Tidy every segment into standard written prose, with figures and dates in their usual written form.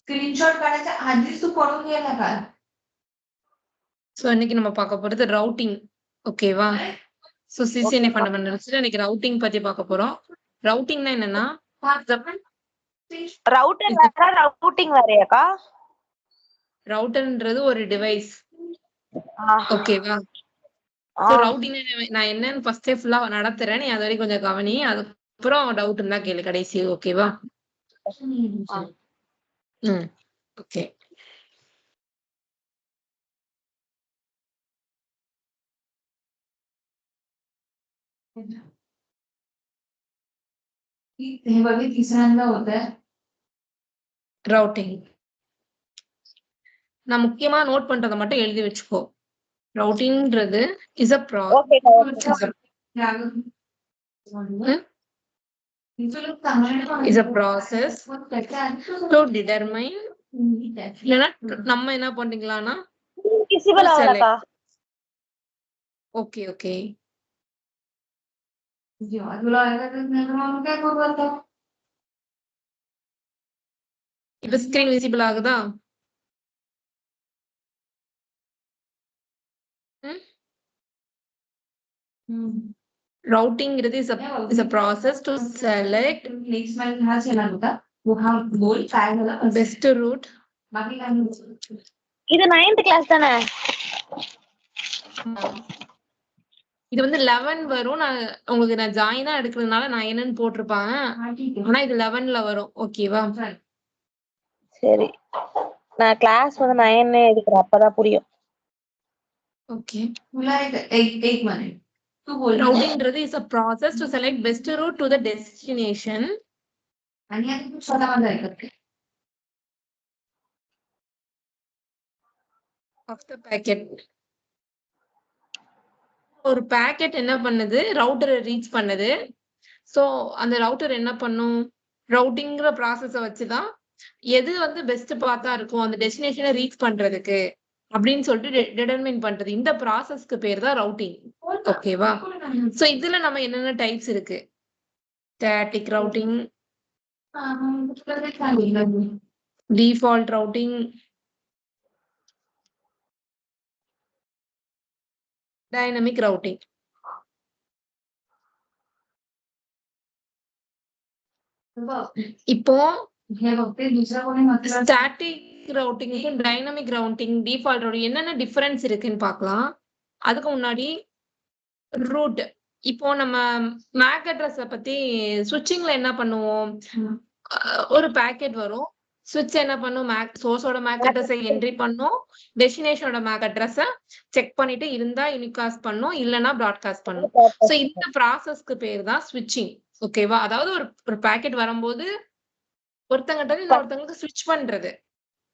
Screenshot काढायच्या आधीच तू पळून गेला का? சோ இன்னைக்கு நம்ம பார்க்க போறது ரவுட்டிங். ஓகேவா? சோ சிசிஎன்ஏ ஓகேக்கா. ஃபண்டமெண்டல்ஸ்ல இன்னைக்கு ரவுட்டிங் பத்தி பார்க்க போறோம். ரவுட்டிங்னா என்னன்னா ரவுட்டர் வேற ரவுட்டிங் வேறயாக்கா? ரவுட்டர்ன்றது ஒரு டிவைஸ். ஓகேவா? சோ ரவுட்டிங் நான் என்னன்னு ஃபர்ஸ்டே ஃபுல்லா நடத்துறேன். நீ அது வரைக்கும் கொஞ்சம் கவனி. அதுக்கப்புறம் டவுட் இருந்தா கேளு கடைசி. ஓகேவா? ஓகே. हे बघ तिसऱ्यांदा होतंय. ரவுட்டிங். நான் முக்கியமா நோட் பண்றத மட்டும் எழுதி வச்சுக்கோ. ரவுட்டிங்ன்றது is a is a process to determine இல்லனா நம்ம என்ன பண்றீங்களானா விசிபிள் ஆகலக்கா. Okay okay. तुला काय करू आता? இப்ப ஸ்கிரீன் விசிபிள் ஆகுதா? routing is a process to select next mile हा चला होता. वो हा बोल काय झालं? best route. बाकी काय नाही. இது 9th கிளாஸ் தானே? இது வந்து 11 வரும். நான் உங்களுக்கு நான் ஜாயினா எடுக்கிறதுனால நான் என்னன்னு போட்டிருப்பாங்க. ஆனா இது 11ல வரும். ஓகேவா? சரி. நான் கிளாஸ் வந்து 9 எடுக்கிறேன். அப்பதான் புரியும். ஓகே. तुला एक मिनिट तू बोल. routingன்றது is a process to select best route to the destination. आणि आता तू स्वतः ऐकत of the packet. ஒரு பாக்கெட் என்ன பண்ணுது? ரவுட்டரை ரீச் பண்ணுது. சோ அந்த ரவுட்டர் என்ன பண்ணும்? ரவுட்டிங்கிற ப்ராசஸ வச்சுதான் எது வந்து பெஸ்ட் பாத்தா இருக்கும் அந்த டெஸ்டினேஷனை ரீச் பண்றதுக்கு அப்படின்னு சொல்லிட்டு டிட்டர்மைன் பண்றது. இந்த ப்ராசஸ்க்கு பேர் தான் ரவுட்டிங். ஓகேவா? சோ இதுல நம்ம என்னென்ன டைப்ஸ் இருக்கு? Static routing, default routing, dynamic routing. இப்போ ஸ்டாட்டிக் ரவுட்டிங்க்கும் டைனமிக் ரவுட்டிங், டிஃபால்ட் ரவுட்டிங் என்னென்ன டிஃபரன்ஸ் இருக்குன்னு பார்க்கலாம். அதுக்கு முன்னாடி ரூட். இப்போ நம்ம மேக் அட்ரஸ பத்தி ஸ்விட்சிங்ல என்ன பண்ணுவோம்? ஒரு பாக்கெட் வரும். ஸ்விட்ச் என்ன பண்ணும்? சோர்ஸோட மேக் அட்ரஸை என்ட்ரி பண்ணும். டெஸ்டினேஷனோட மேக் அட்ரஸ செக் பண்ணிட்டு இருந்தா யூனிகாஸ்ட் பண்ணும், இல்லனா பிராட்காஸ்ட் பண்ணும். சோ இந்த ப்ராசஸ்க்கு பேர் தான் ஸ்விட்சிங். ஓகேவா? அதாவது ஒரு பாக்கெட் வரும்போது ஒருத்தங்கிட்ட இன்னொருத்தங்களுக்கு ஸ்விட்ச் பண்றது.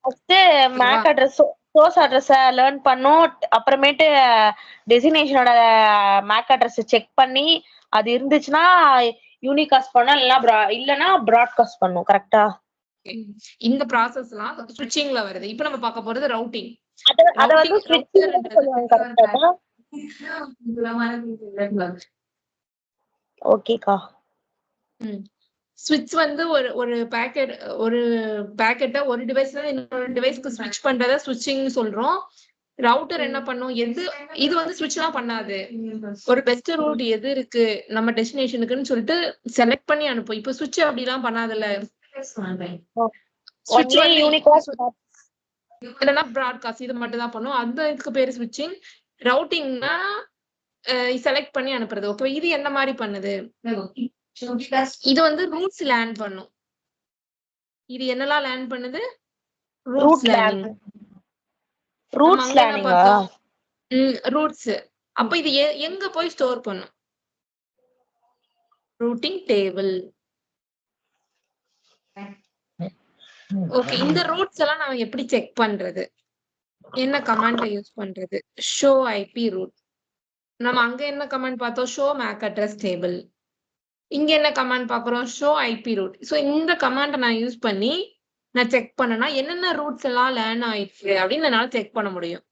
ஃபர்ஸ்ட் மேக் அட்ரஸ் சோர்ஸ் அட்ரஸ லேர்ன் பண்ணும். அப்புறமேட்டு டெஸ்டினேஷனோட மேக் அட்ரஸ் செக் பண்ணி அது இருந்துச்சுன்னா யூனிகாஸ்ட் பண்ணும், இல்லனா பிராட்காஸ்ட் பண்ணும். கரெக்ட்டா? இந்த ப்ராசஸ்லாம் ஸ்விட்சிங்ல வருது. இப்போ நம்ம பார்க்க போறது ரவுட்டிங். அத வந்து ஸ்விட்சிங் சொல்லுவாங்க. கரெக்ட்டா? ஓகேக்கா. ஸ்விட்ச் வந்து ஒரு பாக்கெட்ட ஒரு டிவைஸ்ல இன்னொரு டிவைஸ்க்கு ஸ்விட்ச் பண்றத ஸ்விட்சிங் சொல்றோம். ரவுட்டர் என்ன பண்ணும்? இது வந்து ஸ்விட்ச்லாம் பண்ணாது. ஒரு பெஸ்ட் ரூட் எது இருக்கு நம்ம டெஸ்டினேஷனுக்குன்னு சொல்லிட்டு செலக்ட் பண்ணி அனுப்பும். இப்போ ஸ்விட்ச் அப்படிலாம் பண்ணாதுல்ல. இல்லைன்னா பிராட்காஸ்ட் இது மட்டும் தான் பண்ணும். அந்த இதுக்கு பேரு ஸ்விட்சிங். ரவுட்டிங்னா செலக்ட் பண்ணி அனுப்புறது. ஓகே. இது என்ன மாதிரி பண்ணுது? இது வந்து ரூட்ஸ் லேர்ன் பண்ணும். இது என்னலாம் லேர்ன் பண்ணுது? Routes learning. Routes learning. Routes. அப்ப இது எங்க போய் ஸ்டோர் பண்ணும்? Routing table. ஓகே. இந்த ரூட்ஸ் எல்லாம் நாம எப்படி செக் பண்றது? என்ன கமாண்ட யூஸ் பண்றது? Show IP route. நம்ம அங்க என்ன கமாண்ட் பார்த்தோம்? Show MAC address table. இங்க என்ன கமாண்ட் பாக்குறோம்? Show IP root. சோ இந்த கமாண்ட நான் யூஸ் பண்ணி நான் செக் பண்ணனா என்னென்ன ரூட்ஸ் எல்லாம் லேர்ன் ஆயிருக்கு அப்படின்னு என்னால செக் பண்ண முடியும்.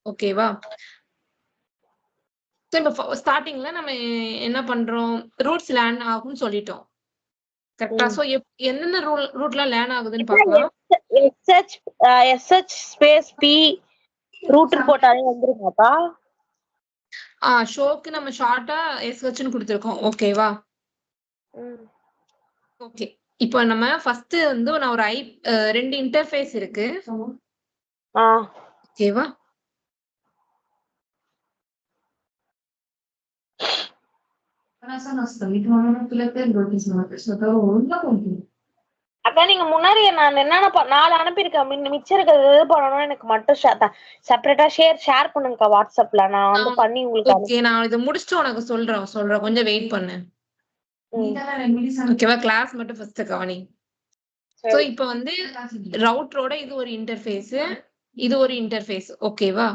ஓகேவா? சோ இப்ப ஸ்டார்டிங்ல நம்ம என்ன பண்றோம்? ரூட்ஸ் லேர்ன் ஆகும்னு சொல்லிட்டோம். கரெக்டா? சோ என்னென்ன ரூட்ல லேர்ன் ஆகுதுன்னு பார்க்கலாம். SH ஸ்பேஸ் P ரூட்டர் போட்டாலே வந்துருமாப்பா? ஷோக்கு நம்ம ஷார்ட்டா SHன்னு கொடுத்திருக்கோம். ஓகேவா? ஓகே. இப்போ நம்ம ஃபர்ஸ்ட் வந்து நான் ஒரு ரெண்டு இன்டர்ஃபேஸ் இருக்கு. ஓகேவா? அதான் நீங்க முன்னாடி நான் என்னென்ன 4 அனுப்பியிருக்கேன். மிச்சம் இருக்கிறது பண்ணணும். எனக்கு மட்டும் செப்பரேட்டா ஷேர் பண்ணுங்கக்கா வாட்ஸ்அப்ல. நான் வந்து பண்ணி உங்களுக்கு ஓகே, நான் இத முடிச்சிட்டு உனக்கு சொல்றேன். கொஞ்சம் வெயிட் பண்ணு. ஓகேவா? கிளாஸ் மட்டும் ஃபர்ஸ்ட் கவனி. சோ இப்போ வந்து ரவுட்டரோட இது ஒரு இன்டர்ஃபேஸ், இது ஒரு இன்டர்ஃபேஸ். ஓகேவா?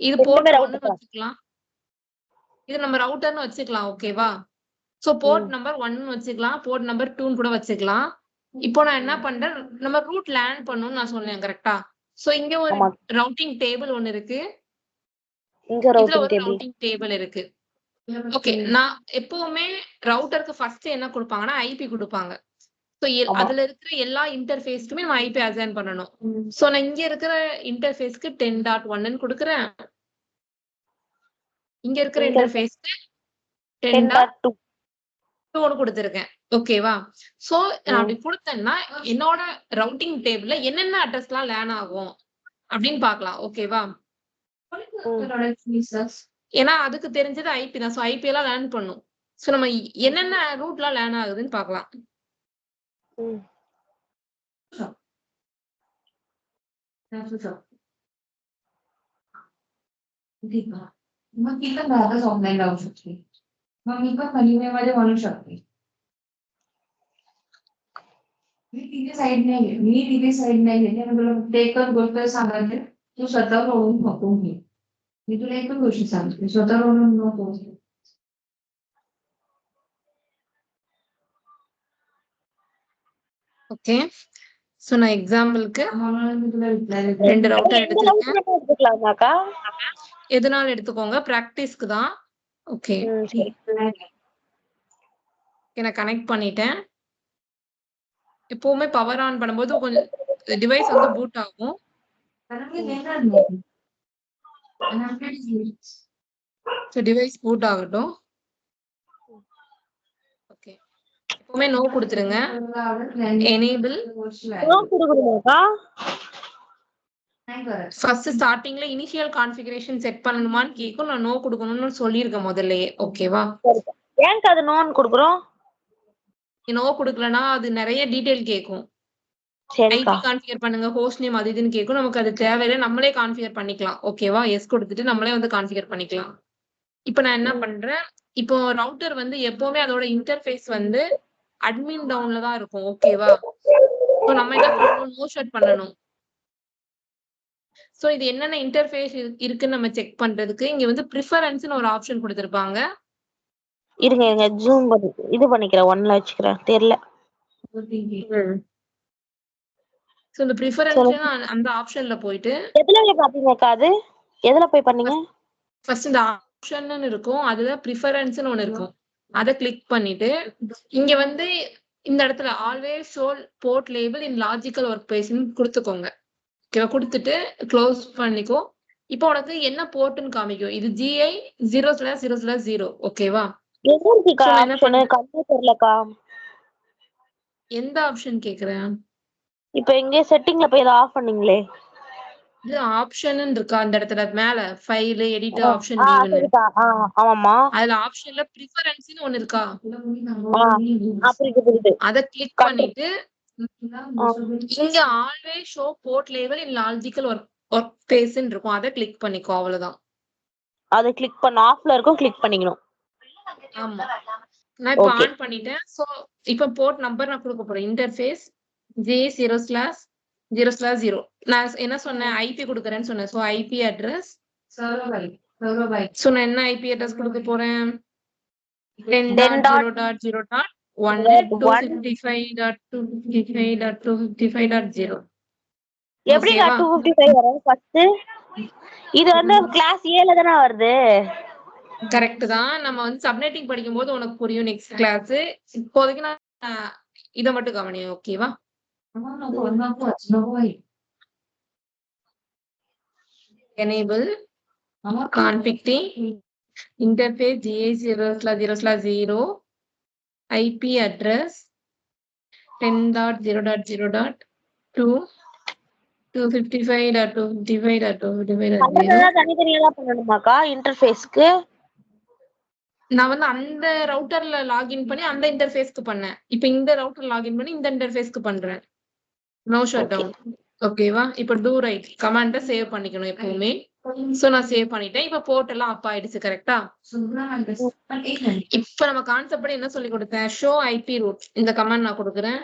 இது போர்ட் 1 வச்சுக்கலாம். இது நம்ம ரவுட்டர்னு வச்சுக்கலாம். ஓகேவா? சோ போர்ட் நம்பர் 1 வச்சுக்கலாம், போர்ட் நம்பர் 2 கூட வச்சுக்கலாம். இப்போ நான் என்ன பண்றேன், நம்ம ரூட் லேர்ன் பண்ணனும்னு நான் சொன்னேன். கரெக்ட்டா? சோ இங்க ஒரு ரவுட்டிங் டேபிள் ஒன்னு இருக்கு, இங்க ரவுட்டிங் டேபிள் இருக்கு. ஓகே, நான் எப்பவுமே ரவுட்டருக்கு ஃபர்ஸ்ட் என்ன கொடுப்பாங்கன்னா ஐபி கொடுப்பாங்க. சோ அதுல இருக்கிற எல்லா இன்டர்ஃபேஸ்க்குமே நான் ஐபி அசைன் பண்ணனும். சோ நான் இங்க இருக்கிற இன்டர்ஃபேஸ்க்கு 10.1 ன்னு கொடுக்கிறேன். இங்க இருக்கிற இன்டர்ஃபேஸ்க்கு 10.2 கொடுத்திருக்கேன். ஓகேவா? சோ நான் அப்படி கொடுத்தேன்னா என்னோட ரவுட்டிங் டேபிள்ல என்னென்ன அட்ரஸ்லாம் லேர்ன் ஆகும் அப்படின்னு பார்க்கலாம். ஓகேவா? ஏன்னா அதுக்கு தெரிஞ்சது ஐபி தான். சோ ஐபி எல்லாம் லேர்ன் பண்ணும். சோ நம்ம என்னென்ன ரூட்லாம் லேர்ன் ஆகுதுன்னு பார்க்கலாம். मग ती पण घरातच ऑनलाईन लावू शकते. मग मी पण हनीवेमध्ये म्हणू शकते. मी तिथे साईड नाही घेते. मी तुला फक्त एकच गोष्ट सांगायची, तू स्वतःवर ओढून नको घे. मी तुला एकच गोष्ट सांगते, स्वतःवर ओढून नको घे. ஓகே, சோ நான் எக்ஸாம்பிளுக்கு ரெண்டு ரவுட்டர் எடுத்துக்கலாமாக்கா? எதனால எடுத்துக்கோங்க, பிராக்டிஸ்க்கு தான். ஓகே, நான் கனெக்ட் பண்ணிட்டேன். எப்பவுமே பவர் ஆன் பண்ணும்போது கொஞ்சம் டிவைஸ் வந்து பூட் ஆகும். சோ டிவைஸ் பூட் ஆகட்டும். ஓகே, எப்பவுமே நோ கொடுத்துருங்க. எனேபிள் நோ கொடுக்கணுமாக்கா? ஃபர்ஸ்ட் ஸ்டார்டிங்ல இனிஷியல் கான்ஃபிகரேஷன் செட் பண்ணணுமான்னு கேக்கும். நான் நோ கொடுக்கணும்னு சொல்லியிருக்கேன் முதல்லயே. ஓகேவா? ஏன்க்கா அது நோன்னு கொடுக்குறோம்? நோ கொடுக்கலனா அது நிறைய டீடைல் கேக்கும். ஐபி கான்ஃபிகர் பண்ணுங்க, ஹோஸ்ட் நேம் அது இதுன்னு கேக்கும். நமக்கு அது தேவையில்லை, நம்மளே கான்ஃபிகர் பண்ணிக்கலாம். ஓகேவா? எஸ் கொடுத்துட்டு நம்மளே வந்து கான்ஃபிகர் பண்ணிக்கலாம். இப்போ நான் என்ன பண்றேன், இப்போ ரவுட்டர் வந்து எப்பவுமே அதோட இன்டர்ஃபேஸ் வந்து அட்மின் டவுன்ல தான் இருக்கும். ஓகேவா? சோ நம்ம என்ன பண்ணணும், நோ ஷட் பண்ணணும். சோ இது என்னென்ன இன்டர்ஃபேஸ் இருக்குன்னு நம்ம செக் பண்றதுக்கு இங்க வந்து பிரெஃபரன்ஸ்னு ஒரு ஆப்ஷன் கொடுத்திருப்பாங்க. இருங்க ஜூம் பண்ணி இது பண்ணிக்கிறேன், 1ல வச்சுக்கிறேன். தெரியல. சோ இந்த பிரெஃபரன்ஸ் அந்த ஆப்ஷன்ல போயிட்டு எதுல பாத்தீங்கக்கா? அது எதுல போய் பண்ணீங்க? ஃபர்ஸ்ட் இந்த ஆப்ஷன்னு இருக்கும், அதுல பிரெஃபரன்ஸ்னு ஒன்னு இருக்கும். அத கிளிக் பண்ணிட்டு இங்க வந்து இந்த இடத்துல ஆல்வேஸ் ஷோ போர்ட் லேபிள் இன் லாஜிக்கல் ஒர்க் ஸ்பேஸ்னு கொடுத்துக்கோங்க. ஓகேவா? கொடுத்துட்டு க்ளோஸ் பண்ணிக்கோ. இப்போ உனக்கு என்ன போர்ட்னு காமிக்கும். இது GI 0/0/0. ஓகேவா? எந்த ஆப்ஷன் கேக்குறேன்? இப்போ எங்க செட்டிங்ல போய் இத ஆஃப் பண்ணீங்களே, இது ஆப்ஷன் இருக்கா அந்த இடத்துல மேல ஃபைல் எடிட் ஆப்ஷன் ஆமாமா, அதுல ஆப்ஷன்ல பிரெஃபரன்ஸ்னு ஒன்னு இருக்கா? அத கிளிக் பண்ணிட்டு இங்க ஆல்வேஸ் ஷோ போர்ட் லேபிள் இன் லாஜிக்கல் ஒர்க் ஸ்பேஸ்னு இருக்கும். அத கிளிக் பண்ணிக்கோ. அவ்வளவுதான். அத கிளிக் பண்ண ஆஃப்ல இருக்கும், கிளிக் பண்ணிக்கணும். ஆமா, நான் இப்ப ஆன் பண்ணிட்டேன். சோ இப்ப போர்ட் நம்பர் நான் கொடுக்க போறேன். Interface J0/0/0. நான் என்ன சொன்னேன், ஐபி கொடுக்கறேன்னு சொன்னேன். சோ ஐபி அட்ரஸ் சோ நான் என்ன ஐபி அட்ரஸ் கொடுக்க போறேன், 10.0.1.255.255.255.0. எப்படிடா 255 வரும் ஃபர்ஸ்ட்? இது வந்து கிளாஸ் A ல தான வருது. கரெக்ட் தான். நம்ம வந்து சப்நெட்டிங் படிக்கும்போது உனக்கு புரியும் நெக்ஸ்ட் கிளாஸ். இப்போதைக்கு நான் இத மட்டும் கவனி. ஓகேவா? Enable configuring interface GA0/0/0 IP address 10.0.0.2 255.255.255.0. தனித்தனியா தான் பண்ணணுமாக்கா இன்டர்ஃபேஸ்க்கு? நான் வந்து அந்த ரவுட்டர்ல லாகின் பண்ணி அந்த இன்டர்ஃபேஸ்க்கு பண்ணேன். இப்போ இந்த ரவுட்டர் லாகின் பண்ணி இந்த இன்டர்ஃபேஸ்க்கு பண்றேன். No shutdown. ஓகேவா? இப்போ டூ ரைட் கமாண்ட சேவ் பண்ணிக்கணும் எப்பவுமே. சோ நான் சேவ் பண்ணிட்டேன். இப்போ போர்ட் எல்லாம் அப் ஆயிடுச்சு. கரெக்ட்டா? இப்போ நம்ம கான்செப்ட் படி என்ன சொல்லி கொடுத்தேன்? Show IP route. இந்த கமாண்ட் நான் கொடுக்குறேன்.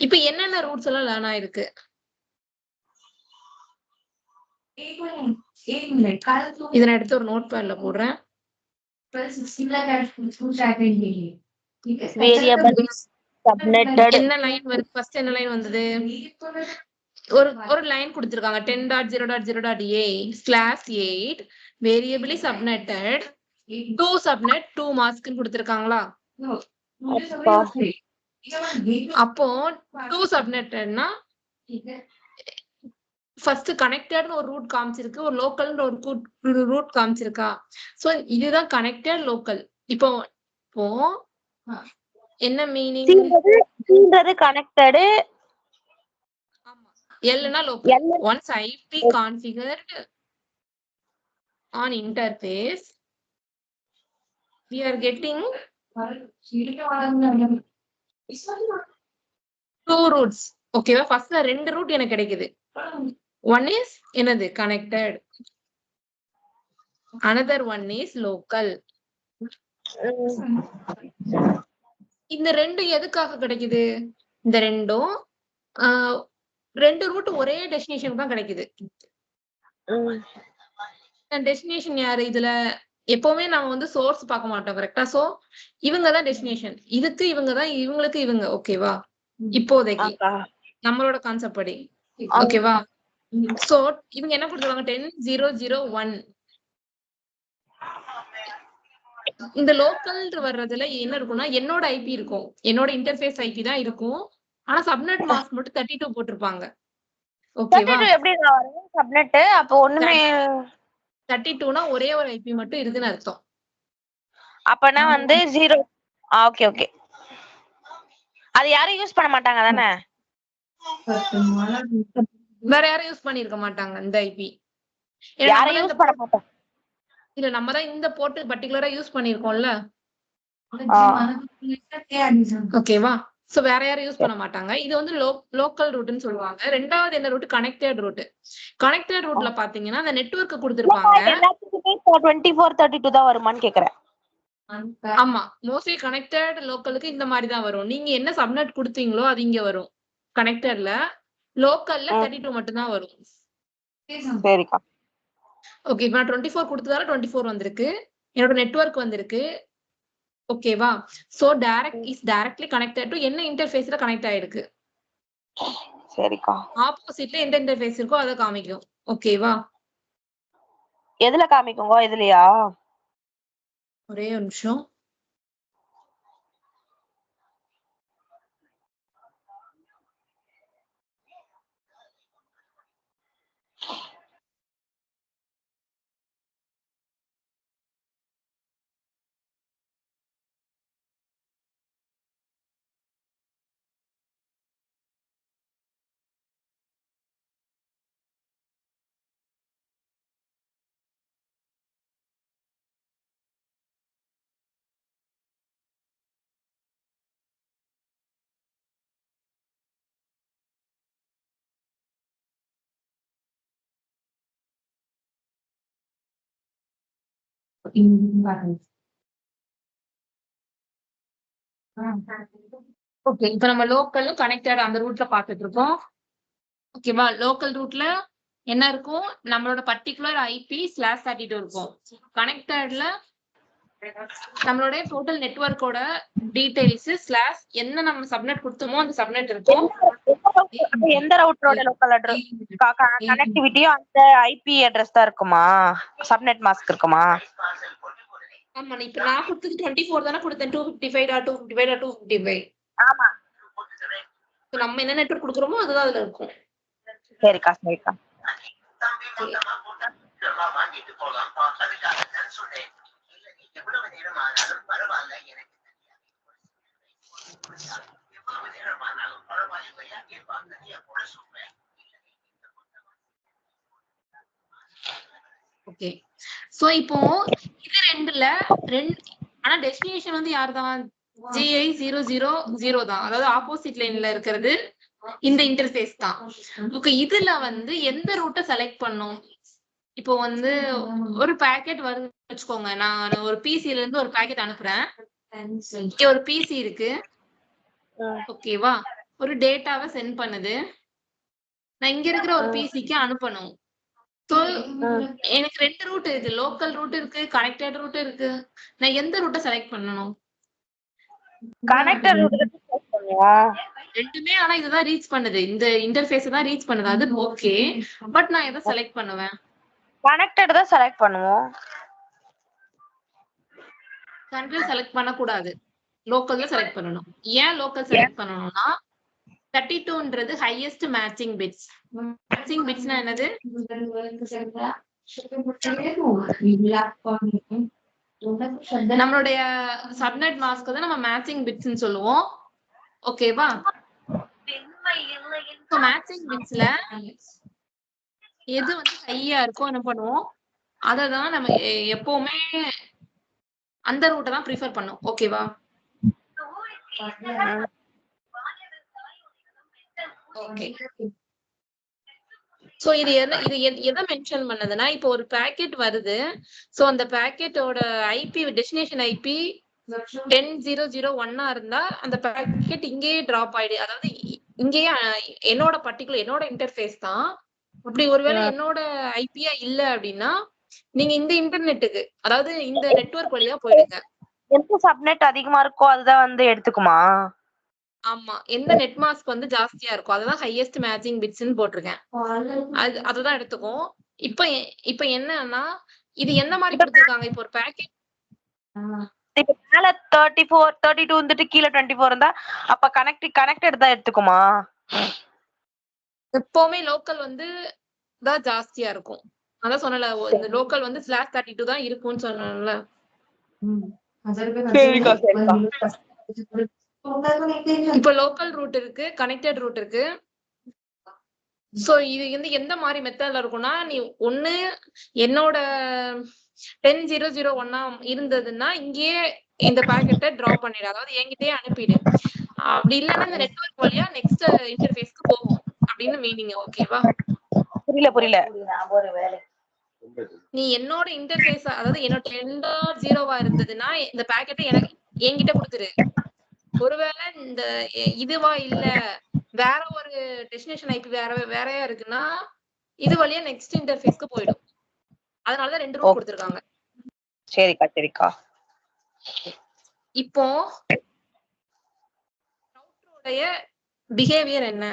இப்போ என்னென்ன ரூட்ஸ் எல்லாம் லேர்ன் ஆயிருக்கு? இத நான் எடுத்து ஒரு நோட் பேட்ல போடுறேன். வேரியபிள் சப்நெட்டட் என்ன லைன் வருது? ஃபர்ஸ்ட் என்ன லைன் வந்தது? ஒரு லைன் கொடுத்திருக்காங்க 10.0.0.a/8 வேரியபிளி சப்நெட்டட் 2 சப்நெட் 2 மாஸ்க்னு கொடுத்திருக்காங்களா? அப்போ 2 சப்நெட்டட்னா ஃபர்ஸ்ட் கனெக்டட்னு ஒரு ரூட் காமிச்சிருக்கு, ஒரு லோக்கல்னு ஒரு ரூட் காமிச்சிருக்கா? சோ இதுதான் கனெக்டட் லோக்கல். இப்போ என்ன மீனிங்? சீன்றது கனெக்டட். ஆமா. எல்னா local. Once IP configured on interface we are getting 2 roots. ஓகேவா? ஃபர்ஸ்ட் ரெண்டு ரூட் எனக்கு கிடைக்குது. ஒன் இஸ் என்னது? Connected. another one is local. இந்த ரெண்டு எதுக்காக கிடைக்குது? இந்த ரெண்டும் ரெண்டு ரூட் ஒரே டெஸ்டினேஷன் தான் கிடைக்குது. டெஸ்டினேஷன் யாரு? இதுல எப்பவுமே நம்ம வந்து சோர்ஸ் பார்க்க மாட்டோம். கரெக்டா? சோ இவங்க தான் டெஸ்டினேஷன். இதுக்கு இவங்க தான், இவங்களுக்கு இவங்க. ஓகேவா? இப்போதைக்கு நம்மளோட கான்செப்ட் படி. ஓகேவா? சோ இவங்க என்ன கொடுத்துருவாங்க? 10.0.0.1. இந்த லோக்கல் வர்றதுல என்ன இருக்கும்னா என்னோட ஐபி இருக்கும், என்னோட இன்டர்ஃபேஸ் ஐபி தான் இருக்கும். ஆனா சப்நெட் மாஸ்க் மட்டும் 32 போட்டிருப்பாங்க. ஓகேவா? 32 எப்படி வரும் சப்நெட்? அப்ப ஒண்ணுமே 32னா ஒரே ஒரு ஐபி மட்டும் இருக்குன்னு அர்த்தம். அப்பனா வந்து 0. Okay okay. அது யாரும் யூஸ் பண்ண மாட்டாங்க தானே? வேற யாரும் யூஸ் பண்ணிருக்க மாட்டாங்க இந்த ஐபி. யாரும் யூஸ் பண்ண மாட்டாங்க. இல்ல நம்ம தான் இந்த போர்ட் பர்టిక్యులரா யூஸ் பண்ணிருக்கோம்ல. ஓகேவா? சோ வேற யாரும் யூஸ் பண்ண மாட்டாங்க. இது வந்து லோக்கல் ரூட்னு சொல்லுவாங்க. ரெண்டாவது என்ன ரூட்? Connected root. கனெக்டட் ரூட்ல பாத்தீங்கன்னா அந்த நெட்வொர்க் கொடுத்திருப்பாங்க. எல்லாத்துக்குமே 24/32 தான் வருமான்னு கேக்குறேன். ஆமா, மோஸ்ட்லி கனெக்டட் லோக்கலுக்கு இந்த மாதிரி தான் வரும். நீங்க என்ன சப்நெட் கொடுத்தீங்களோ அது இங்க வரும். கனெக்டட்ல லோக்கல்ல 32 மட்டும் தான் வரும். சரிக்கா. ஓகே, இப்போ நான் 24 கொடுத்ததால 24 வந்திருக்கு. என்னோட நெட்வொர்க் வந்திருக்கு. ஓகேவா? சோ டைரக்ட்லி கனெக்டட் டு என்ன இன்டர்ஃபேஸ்ல கனெக்ட் ஆயிருக்கு. சரிக்கா. ஆப்போசிட்ல எந்த இன்டர்ஃபேஸ் இருக்கோ அத காமிக்கும். ஓகேவா? எதுல காமிக்குங்க? இதுலயா? ஒரே ஒரு நிமிஷம். ஓகே, இப்போ நம்ம லோக்கல் கனெக்டட் அந்த ரூட்ல பாத்துட்டு இருக்கோம். ஓகேவா? லோக்கல் ரூட்ல என்ன இருக்கும்? நம்மளோட பர்టిక్యులர் IP/32 இருக்கும். கனெக்டட்ல நம்மளோட டோட்டல் நெட்வொர்க்கோட டீடைல்ஸ் ஸ்லாஷ் என்ன நம்ம சப்நெட் கொடுத்தோமோ அந்த சப்நெட் இருக்கும். எந்த ரவுட்டரோட லோக்கல் அட்ரஸ் கனெக்டிவிட்டியோ அந்த ஐபி அட்ரஸ் தான் இருக்குமா? சப்நெட் மாஸ்க் இருக்குமா? ஆமா, இப்ப நான் கொடுத்தது 24 தானே கொடுத்தேன். 255.255.255 ஆமா. நம்ம என்ன நெட்வொர்க் கொடுக்குறோமோ அதுதான் அதுல இருக்கும். சரிக்கா சரிக்கா. ஓகே. சோ இப்போ இது ரெண்டுல ஆனா டெஸ்டினேஷன் வந்து யார்தான்? GI000 தான். அதாவது ஆப்போசிட் லைன்ல இருக்கிறது இந்த இன்டர்ஃபேஸ் தான். ஓகே, இதுல வந்து எந்த ரூட்டை செலக்ட் பண்ணும்? இப்போ வந்து ஒரு பாக்கெட் வருது வச்சுக்கோங்க. நான் ஒரு பிசில இருந்து ஒரு பாக்கெட் அனுப்புறேன். இங்க ஒரு பிசி இருக்கு. ஓகேவா? ஒரு டேட்டாவை சென்ட் பண்ணுது. நான் இங்க இருக்கிற ஒரு பிசிக்கு அனுப்பணும். சோ எனக்கு 2 ரூட் இருக்கு. லோக்கல் ரூட் இருக்கு, கனெக்டட் ரூட் இருக்கு. நான் எந்த ரூட்டை செலக்ட் பண்ணணும்? கனெக்டர் ரூட் செலக்ட் பண்ணுவோம். ரெண்டுமே ஆனா இதுதான் ரீச் பண்ணுது. இந்த இன்டர்ஃபேஸ் தான் ரீச் பண்ணுது. அது ஓகே. பட் நான் எதை செலக்ட் பண்ணுவேன்? கனெக்டட் தான் செலக்ட் பண்ணுவோம். கண்ட்ரோல் செலக்ட் பண்ண கூடாது. லோக்கல் தான் செலக்ட் பண்ணனும். ஏன் லோக்கல் செலக்ட் பண்ணனும்னா 32ன்றது ஹையஸ்ட் மேட்சிங் பிட்ஸ். மேட்சிங் பிட்ஸ்னா என்னது? நம்மளுடைய சப்நெட் மாஸ்க் தான் நம்ம மேட்சிங் பிட்ஸ்னு சொல்லுவோம். ஓகேவா? சோ மேட்சிங் பிட்ஸ்ல எது வந்து ஹையா இருக்கோ என்ன பண்ணுவோம்? அத தான் நம்ம எப்பவுமே அந்த ரூட்டை தான் ப்ரிஃபர் பண்ணும். ஓகேவா? ஓகே. சோ இது எதை மென்ஷன் பண்ணதுன்னா, இப்போ ஒரு பாக்கெட் வருது. சோ அந்த பாக்கெட்டோட ஐபி டெஸ்டினேஷன் ஐபி 10.0.0.1 இருந்தா அந்த பாக்கெட் இங்கேயே டிராப் ஆயிடு. அதாவது இங்கேயே என்னோட இன்டர்ஃபேஸ் தான். அப்படி ஒருவேளை என்னோட ஐபியா இல்ல அப்படின்னா நீங்க இந்த இன்டர்நெட்டுக்கு, அதாவது இந்த நெட்வொர்க் வழியா போயிடுங்க. எந்த சப்நெட் அதிகமா இருக்கோ அதுதான் வந்து எடுத்துக்குமா? ஆமா, எந்த நெட் மாஸ்க் வந்து ஜாஸ்தியா இருக்கும் அதுதான் ஹையஸ்ட் மேட்சிங் பிட்ஸ்னு போட்டிருக்கேன். அதுதான் எடுத்துக்கும். இப்ப என்னன்னா இது என்ன மாதிரி கொடுத்திருக்காங்க? இப்போ ஒரு பாக்கெட் இப்ப மேல 34 32 வந்துட்டு கீழ 24 இருந்தா அப்ப கனெக்டட் தான் எடுத்துக்குமா? எப்பவுமே லோக்கல் வந்து தான் ஜாஸ்தியா இருக்கும். அதான் சொன்னல, இந்த லோக்கல் வந்து /32 தான் இருக்கும்னு சொன்னேன்ல. இப்ப லோக்கல் ரூட் இருக்கு, கனெக்டட் ரூட் இருக்கு. சோ இது வந்து எந்த மாதிரி மெத்தட்ல இருக்கும்னா, நீ ஒண்ணு என்னோட 10.0.0.1 இருந்ததுன்னா இங்கேயே இந்த பாக்கெட்டை டிராப் பண்ணிடு, அதாவது என்கிட்டயே அனுப்பிடு. அப்படி இல்லைன்னா இந்த நெட்வொர்க் வழியா நெக்ஸ்ட் இன்டர்ஃபேஸ்க்கு போகும் அப்படின்னு மீனிங். ஓகேவா? புரியல. நீ என்னோட இன்டர்ஃபேஸ், அதாவது என்னோட 10.0 இருந்ததுன்னா இந்த பாக்கெட்டை எனக்கு என்கிட்ட கொடுத்துரு. ஒருவேளை இந்த இதுவா இல்ல வேற ஒரு டெஸ்டினேஷன் ஐபி வேறையா இருக்குன்னா இது வழியா நெக்ஸ்ட் இன்டர்ஃபேஸ்க்கு போயிடும். அதனாலதான் 2 ரூட் கொடுத்திருக்காங்க. சரிக்கா. இப்போ ரவுட்டரோட பிஹேவியர் என்ன?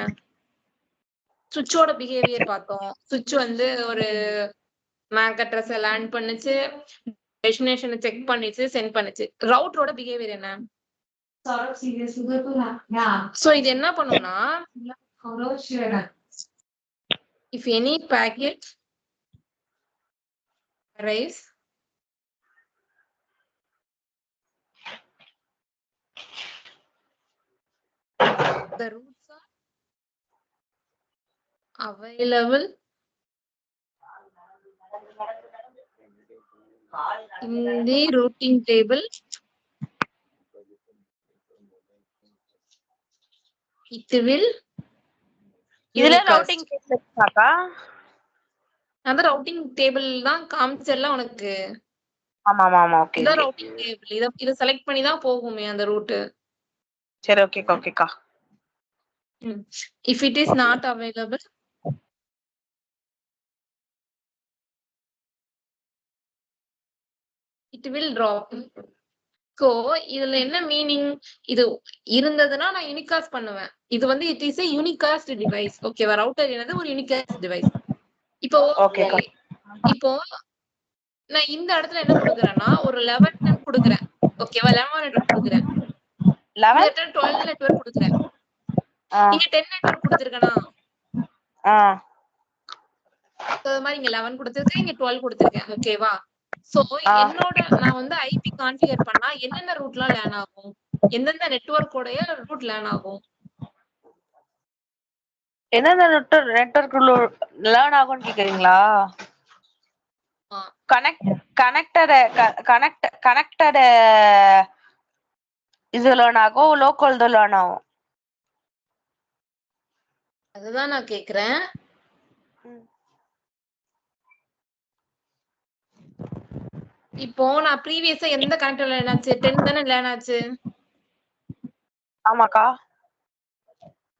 சுவிட்சோட பிஹேவியர் பார்த்தோம். சுவிட்ச் வந்து ஒரு மேக் அட்ரஸ் லேண்ட் பண்ணுச்சு, டெஸ்டினேஷனை செக் பண்ணிச்சு, சென்ட் பண்ணுச்சு. ரவுட்டரோட பிஹேவியர் என்ன? சோ இது என்ன பண்ணும்னா, if any packet arrives, the routes are available in the routing table. It will இதுல ரவுட்டிங் டேபிள் இருக்காக்கா? அந்த ரவுட்டிங் டேபிள் தான் காமிச்சல உனக்கு. ஆமா ஓகே. இத ரவுட்டிங் டேபிள் இத செலக்ட் பண்ணி தான் போகுமே அந்த ரூட். சரி ஓகேக்கா. If it is not available, it will drop. So இதுல என்ன மீனிங்? இது இருந்ததுன்னா நான் யூனிகாஸ்ட் பண்ணுவேன். இது வந்து it is a unicast device. ஓகேவா? ரவுட்டர் என்னது? ஒரு unicast device. இப்போ நான் இந்த இடத்துல என்ன கொடுக்குறேன்னா ஒரு 11 கொடுக்குறேன். ஓகேவா? 11 கொடுக்குறேன். 11 12 நெட்வொர்க் கொடுக்குறேன். இங்க 10 நெட்வொர்க் கொடுத்துருக்கேனா? அது மாதிரி இங்க 11 கொடுத்துருக்கேன், இங்க 12 கொடுத்துருக்கேன். ஓகேவா? சோ என்னோட நான் வந்து ஐபி கான்ஃபிகர் பண்ணா என்னென்ன ரூட்லாம் லேர்ன் ஆகும், எந்தெந்த நெட்வொர்க்கோடைய ரூட் லேர்ன் ஆகும்? எந்தெந்த நெட்வொர்க் லேர்ன் ஆகும்னு கேக்குறீங்களா? கனெக்டட் இது லேர்ன் ஆகும், லோக்கல் தான் லேர்ன் ஆகும். அதுதான் நான் கேக்குறேன். இப்போ நான் ப்ரீவியஸா எந்த கனெக்டர் லேர்ன் ஆச்சு? 10 தானே லேர்ன் ஆச்சு. ஆமாக்கா.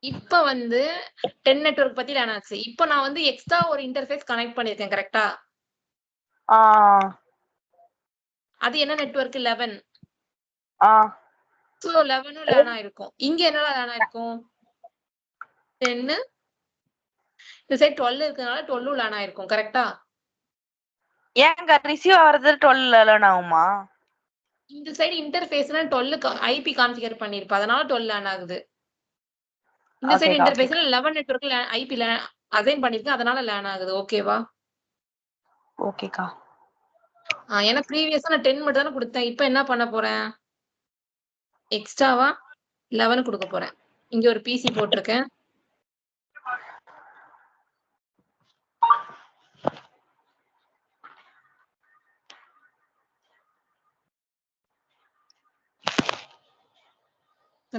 இப்ப வந்து 10 நெட்வொர்க் பத்தி லேர்ன் ஆச்சு. இப்போ நான் வந்து எக்ஸ்ட்ரா ஒரு இன்டர்ஃபேஸ் கனெக்ட் பண்ணிருக்கேன், கரெக்ட்டா? அது என்ன நெட்வொர்க்? 11. சோ 11 லேர்ன் ஆயிருக்கும். இங்க என்னடா லேர்ன் ஆயிருக்கும்? 10. இந்த சைடு 12 இருக்கனால 12 லேர்ன் ஆயிருக்கும், கரெக்ட்டா? ஏங்க ரிசீவ் ஆவறது 12 லேர்ன் ஆகுமா? இந்த சைடு இன்டர்ஃபேஸ்னா 12 ஐபி கான்ஃபிகர் பண்ணிருப்பா, அதனால 12 லேர்ன் ஆகுது. இந்த சைடு இன்டர்ஃபேஸ்ல 11 நெட்வொர்க்ல ஐபி அசைன் பண்ணிருக்கேன், அதனால லேர்ன் ஆகுது. ஓகேவா? ஓகேக்கா. ஏன்னா ப்ரீவியஸா நான் 10 மட்டும் தானே கொடுத்தேன். இப்போ என்ன பண்ண போறேன்? எக்ஸ்ட்ராவா 11 கொடுக்க போறேன். இங்க ஒரு பிசி போட்டிருக்கேன்.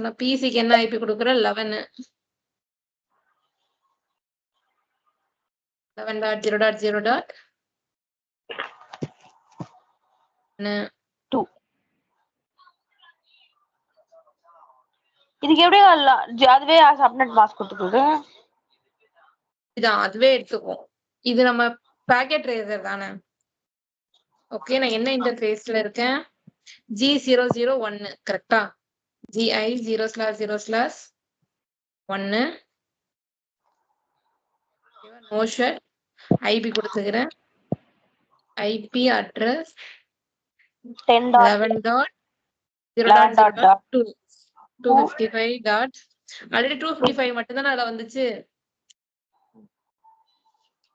நான் பிசிக்கு என்ன ஐபி கொடுக்குறேன்? 11. 11.0.0.2. இதுக்கு எப்படி அதுவே சப்நெட் மாஸ்க் கொடுத்துக்குது? இதான் அதுவே எடுத்துக்கும். இது நம்ம பாக்கெட் ரேசர் தானே. ஓகே, நான் என்ன இன்டர்ஃபேஸ்ல இருக்கேன்? G001, கரெக்டா? GI0/0/1 நோஷட் ஐபி கொடுத்துக்கிறேன். IP address 11.0.0.2 255. ஆல்ரெடி 255 மட்டும் தான் அதுல வந்துச்சு.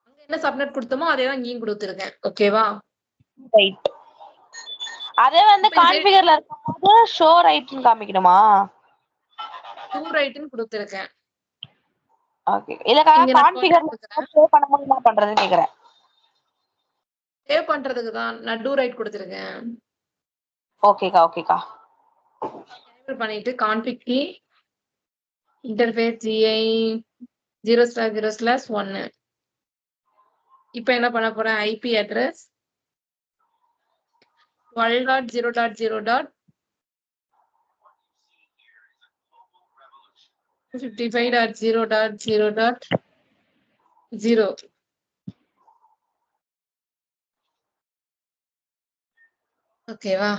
அங்க என்ன சப்நெட் கொடுத்தோமோ அதே தான் இங்கேயும் கொடுத்துருக்கேன். ஓகேவா? ரைட். அதே வந்து கான்ஃபிகர்ல இருக்கும்போது ஷோ ரைட்னு காமிக்கணுமா? ஷோ ரைட்னு கொடுத்துருக்கேன். ஓகே. இல்லக்கா கான்ஃபிகர்ல ஷோ பண்ண முடியுமா பண்றதுன்னு கேக்குறேன். சேவ் பண்றதுக்கு தான் நான் டூ ரைட் கொடுத்துருக்கேன். ஓகேக்கா. எனேபிள் பண்ணிட்டு கான்ஃபிக் கீ இன்டர்ஃபேஸ் GI 0/0/1. இப்போ என்ன பண்ண போறேன்? IP address 12.0.0.55.0.0.0. ஓகேவா?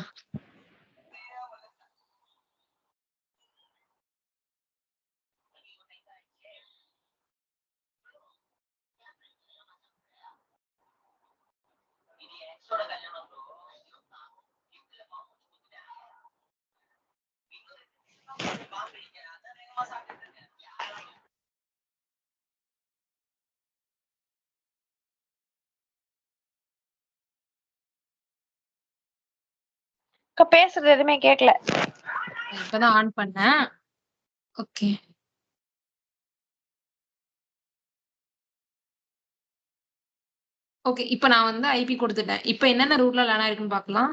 பேசுறது எதுவுமே கேட்கல. இப்பதான் ஆன் பண்ணேன். ஓகே. ஓகே, இப்போ நான் வந்து ஐபி கொடுத்துட்டேன். இப்போ என்னென்ன ரூட்ல லேர்ன் ஆயிருக்குன்னு பார்க்கலாம்.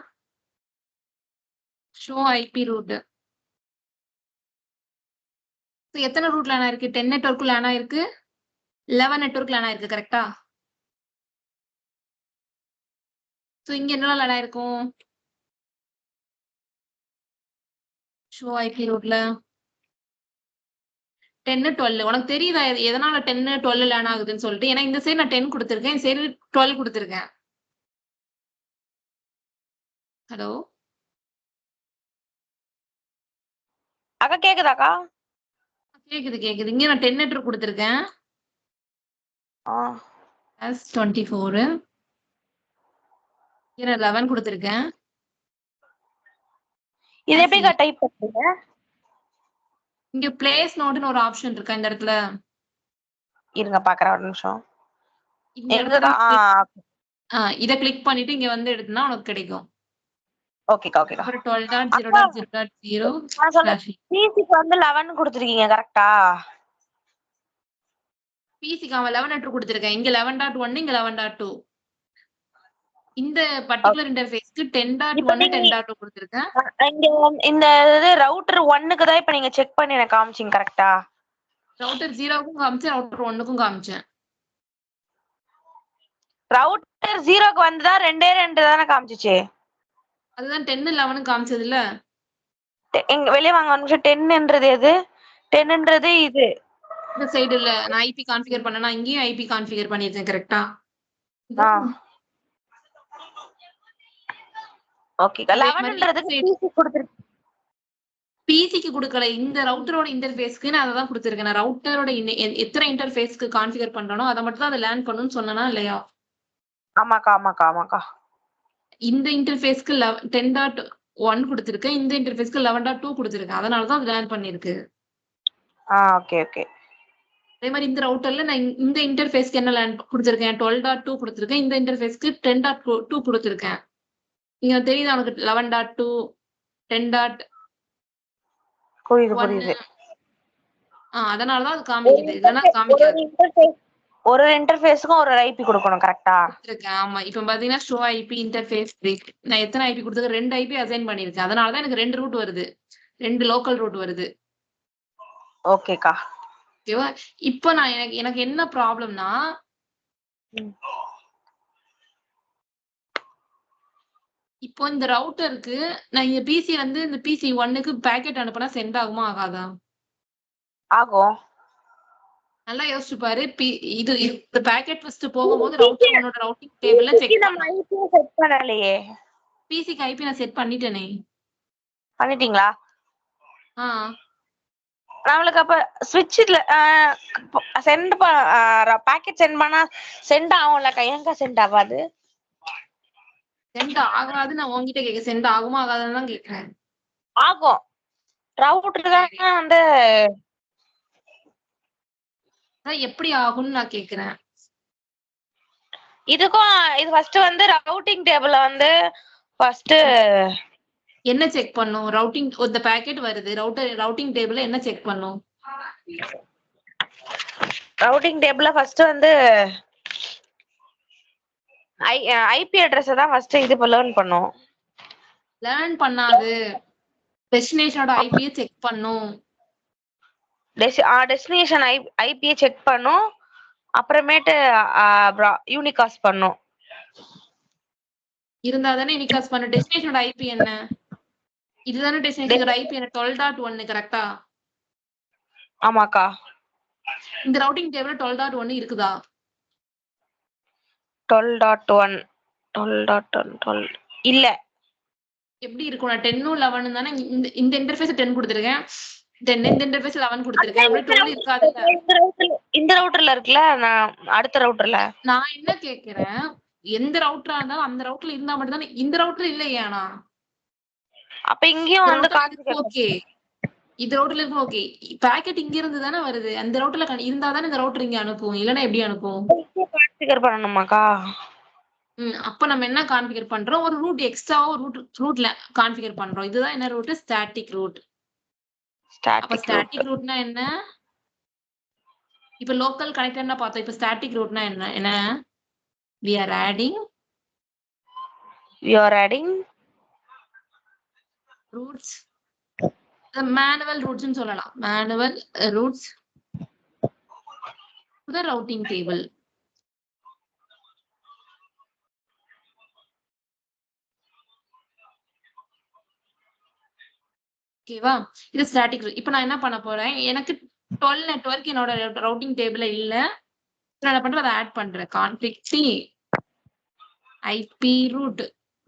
Show IP route. எத்தனை ரூட் லேர்ன் ஆயிருக்கு? 10 நெட்வொர்க் லேர்ன் ஆயிருக்கு, 11 நெட்வொர்க் லேர்ன் ஆயிருக்கு, கரெக்டா? ஸோ இங்க என்ன லேர்ன் ஆயிருக்கும்? ஷோ ஐபி ரூட்ல 10 12. உனக்கு தெரியுதா எதனால 10 12 லேர்ன் ஆகுதுன்னு சொல்லிட்டு? ஏன்னா இந்த சைடு நான் 10 கொடுத்துருக்கேன், இந்த சைடு 12 கொடுத்துருக்கேன். ஹலோ அக்கா கேக்குதாக்கா? கேக்குது. இங்க நான் 10 நெட்வொர்க் கொடுத்துருக்கேன். 24. இங்க 11 கொடுத்துருக்கேன். இது எப்படிக்கா டைப் பண்றீங்க? இங்க பிளேஸ் நோடுன்னு ஒரு ஆப்ஷன் இருக்கா இந்த இடத்துல? இருங்க பாக்குறேன் ஒரு நிமிஷம். இந்த இடத்துல இத கிளிக் பண்ணிட்டு இங்க வந்து எடுத்தனா உனக்கு கிடைக்கும். ஓகேக்கா ஓகேக்கா. அப்புறம் 12.0.0.0 நான் சொல்றேன் பிசிக்கு வந்து 11 கொடுத்துருக்கீங்க கரெக்டா? பிசிக்கு அவன் 11 லெட்டர் கொடுத்திருக்கேன். இங்க 11.1 இங்க 11.2. இந்த பர்టిక్యులர் இன்டர்ஃபேஸ்க்கு 10.1 10.2 கொடுத்திருக்கேன். இங்க இந்த இது ரவுட்டர் 1க்கு தான் இப்ப நீங்க செக் பண்ணி எனக்கு காமிச்சீங்க கரெக்டா? ரவுட்டர் 0க்கும் காமிச்சேன், ரவுட்டர் 1க்கும் காமிச்சேன். ரவுட்டர் 0க்கு வந்ததா 2 தானே காமிச்சிச்சு. அதுதான் 10 11 காமிச்சது இல்ல. எங்க வெளிய வாங்க ஒரு நிமிஷம். 10ன்றது எது? 10ன்றது இது இந்த சைடு இல்ல. நான் ஐபி கான்ஃபிகர் பண்ணனா இங்கேயும் ஐபி கான்ஃபிகர் பண்ணிருக்கேன் கரெக்ட்டா? ஓகேக்கா. 11ன்றது பிசி கொடுத்திருக்கேன். பிசிக்கு கொடுக்கல. இந்த ரவுட்டரோட இன்டர்ஃபேஸ்க்கு நான் அதான் கொடுத்திருக்கேன். நான் ரவுட்டரோட எத்தனை இன்டர்ஃபேஸ்க்கு கான்ஃபிகர் பண்றனோ அத மட்டும் தான் அத லேர்ன் பண்ணனும்னு சொன்னனா இல்லையா? ஆமாக்கா. இந்த இன்டர்ஃபேஸ்க்கு 10.1 கொடுத்திருக்கேன். இந்த இன்டர்ஃபேஸ்க்கு 11.2 கொடுத்திருக்கேன். அதனால தான் அது லேர்ன் பண்ணிருக்கு. ஓகே. அதே மாதிரி இந்த ரவுட்டர்ல நான் இந்த இன்டர்ஃபேஸ்க்கு என்ன லேர்ன் கொடுத்திருக்கேன்? 12.2 கொடுத்திருக்கேன். இந்த இன்டர்ஃபேஸ்க்கு 10.2 கொடுத்திருக்கேன். இங்க தெரியுதா உனக்கு 11.2 10. புரியுது. அதனால தான் அது காமிக்குது. இல்லனா காமிக்காது. ஒரு இன்டர்ஃபேஸ்க்கும் ஒரு ஐபி கொடுக்கணும் கரெக்ட்டா? ஆமா. இப்போ பாத்தீங்கன்னா ஷோ ஐபி இன்டர்ஃபேஸ் நான் எத்தனை ஐபி கொடுத்திருக்கேன்? 2 ஐபி அசைன் பண்ணிருக்கேன். அதனால தான் எனக்கு 2 ரூட் வருது. 2 லோக்கல் ரூட் வருது. ஓகேக்கா. ஓகேவா? இப்போ நான் எனக்கு என்ன ப்ராப்ளம்னா இப்போ இந்த ரவுட்டருக்கு நான் இந்த பிசி வந்து இந்த பிசி 1க்கு பாக்கெட் அனுப்புனா சென்ட் ஆகுமா ஆகாதா? ஆகும். நல்லா யோசிச்சு பாரு. இது இந்த பாக்கெட் ஃபர்ஸ்ட் போகும்போது ரவுட்டர் 1ஓட ரவுட்டிங் டேபிள்ல செக் நம்ம ஐபி செட் பண்ணலையே. பிசிக்கு ஐபி நான் செட் பண்ணிட்டேனே. பண்ணிட்டீங்களா? நம்மளுக்கு அப்ப ஸ்விட்ச்ல சென்ட் பாக்கெட் சென்ட் பண்ணா சென்ட் ஆகும்ல. கையங்க சென்ட் ஆகாது. சென்ட் ஆகாது. நான் உன்கிட்ட கேக்க சென்ட் ஆகுமா ஆகாதான்னு தான் கேக்குறேன். ஆகும். ரவுட்டர் தான் வந்து எப்படி ஆகும்னு நான் கேக்குறேன். இதுக்கும் இது ஃபர்ஸ்ட் வந்து ரவுட்டிங் டேபிள்ல வந்து ஃபர்ஸ்ட் என்ன செக் பண்ணும்? ரவுட்டிங் இந்த பாக்கெட் வருது. ரவுட்டிங் டேபிள்ல என்ன செக் பண்ணும்? ரவுட்டிங் டேபிள்ல ஃபர்ஸ்ட் வந்து ஐபி அட்ரஸ் தான் ஃபர்ஸ்ட் இது லேர்ன் பண்ணும். லேர்ன் பண்ணாது. டெஸ்டினேஷனோட ஐபியை செக் பண்ணும். டெஸ்டினேஷன் ஐபியை செக் பண்ணும். அப்புறமேட்டு யூனிகாஸ்ட் பண்ணும். இருந்தா தானே யூனிகாஸ்ட் பண்ணும். டெஸ்டினேஷனோட ஐபி என்ன? இதுதானே டெஸ்டினேஷனோட ஐபி என்ன? 12.1 கரெக்ட்டா? ஆமாக்கா. இந்த ரவுட்டிங் டேபிள்ல 12.1 இருக்குதா? 12.1 இல்ல. எப்படி இருக்கும்? நான் 10 11 தானே இந்த இன்டர்ஃபேஸ் 10 கொடுத்திருக்கேன். 10 இந்த இன்டர்ஃபேஸ் 11 கொடுத்திருக்கேன். அப்படி 12 இருக்காது. இந்த ரவுட்டர்ல இருக்குல. நான் அடுத்த ரவுட்டர்ல நான் என்ன கேக்குறேன்? எந்த ரவுட்டரா இருந்தாலும் அந்த ரவுட்டர்ல இருந்தா மட்டும் தானே. இந்த ரவுட்டர் இல்லையானா? அப்ப இங்கேயும் வந்து ஓகே. இந்த ரவுட்டர்ல இருக்கு. ஓகே. பாக்கெட் இங்க இருந்து தானே வருது. அந்த ரவுட்டர்ல இருந்தா தானே இந்த ரவுட்டர் இங்க அனுப்பும். இல்லனா எப்படி அனுப்பும்? கான்ஃபிகர் பண்ணனுமாக்கா? அப்ப நம்ம என்ன கான்ஃபிகர் பண்றோம்? ஒரு ரூட் எக்ஸ்ட்ராவா ரூட்ல கான்ஃபிகர் பண்றோம். இதுதான் என்ன ரூட்? Static route. அப்ப ஸ்டாட்டிக் ரூட்னா என்ன? இப்ப லோக்கல் கனெக்டர்னா பார்த்தோம். இப்ப ஸ்டாட்டிக் ரூட்னா என்ன? we are adding roots. manual roots னு சொல்லலாம். manual roots to the routing table. ஓகேவா? இது ஸ்டாட்டிக் ரூட். இப்போ நான் என்ன பண்ண போறேன்? எனக்கு 12 நெட்வொர்க் என்னோட ரவுட்டிங் டேபிள்ல இல்ல. நான் என்ன பண்றேன்? அதை ஆட் பண்றேன். Config C IP route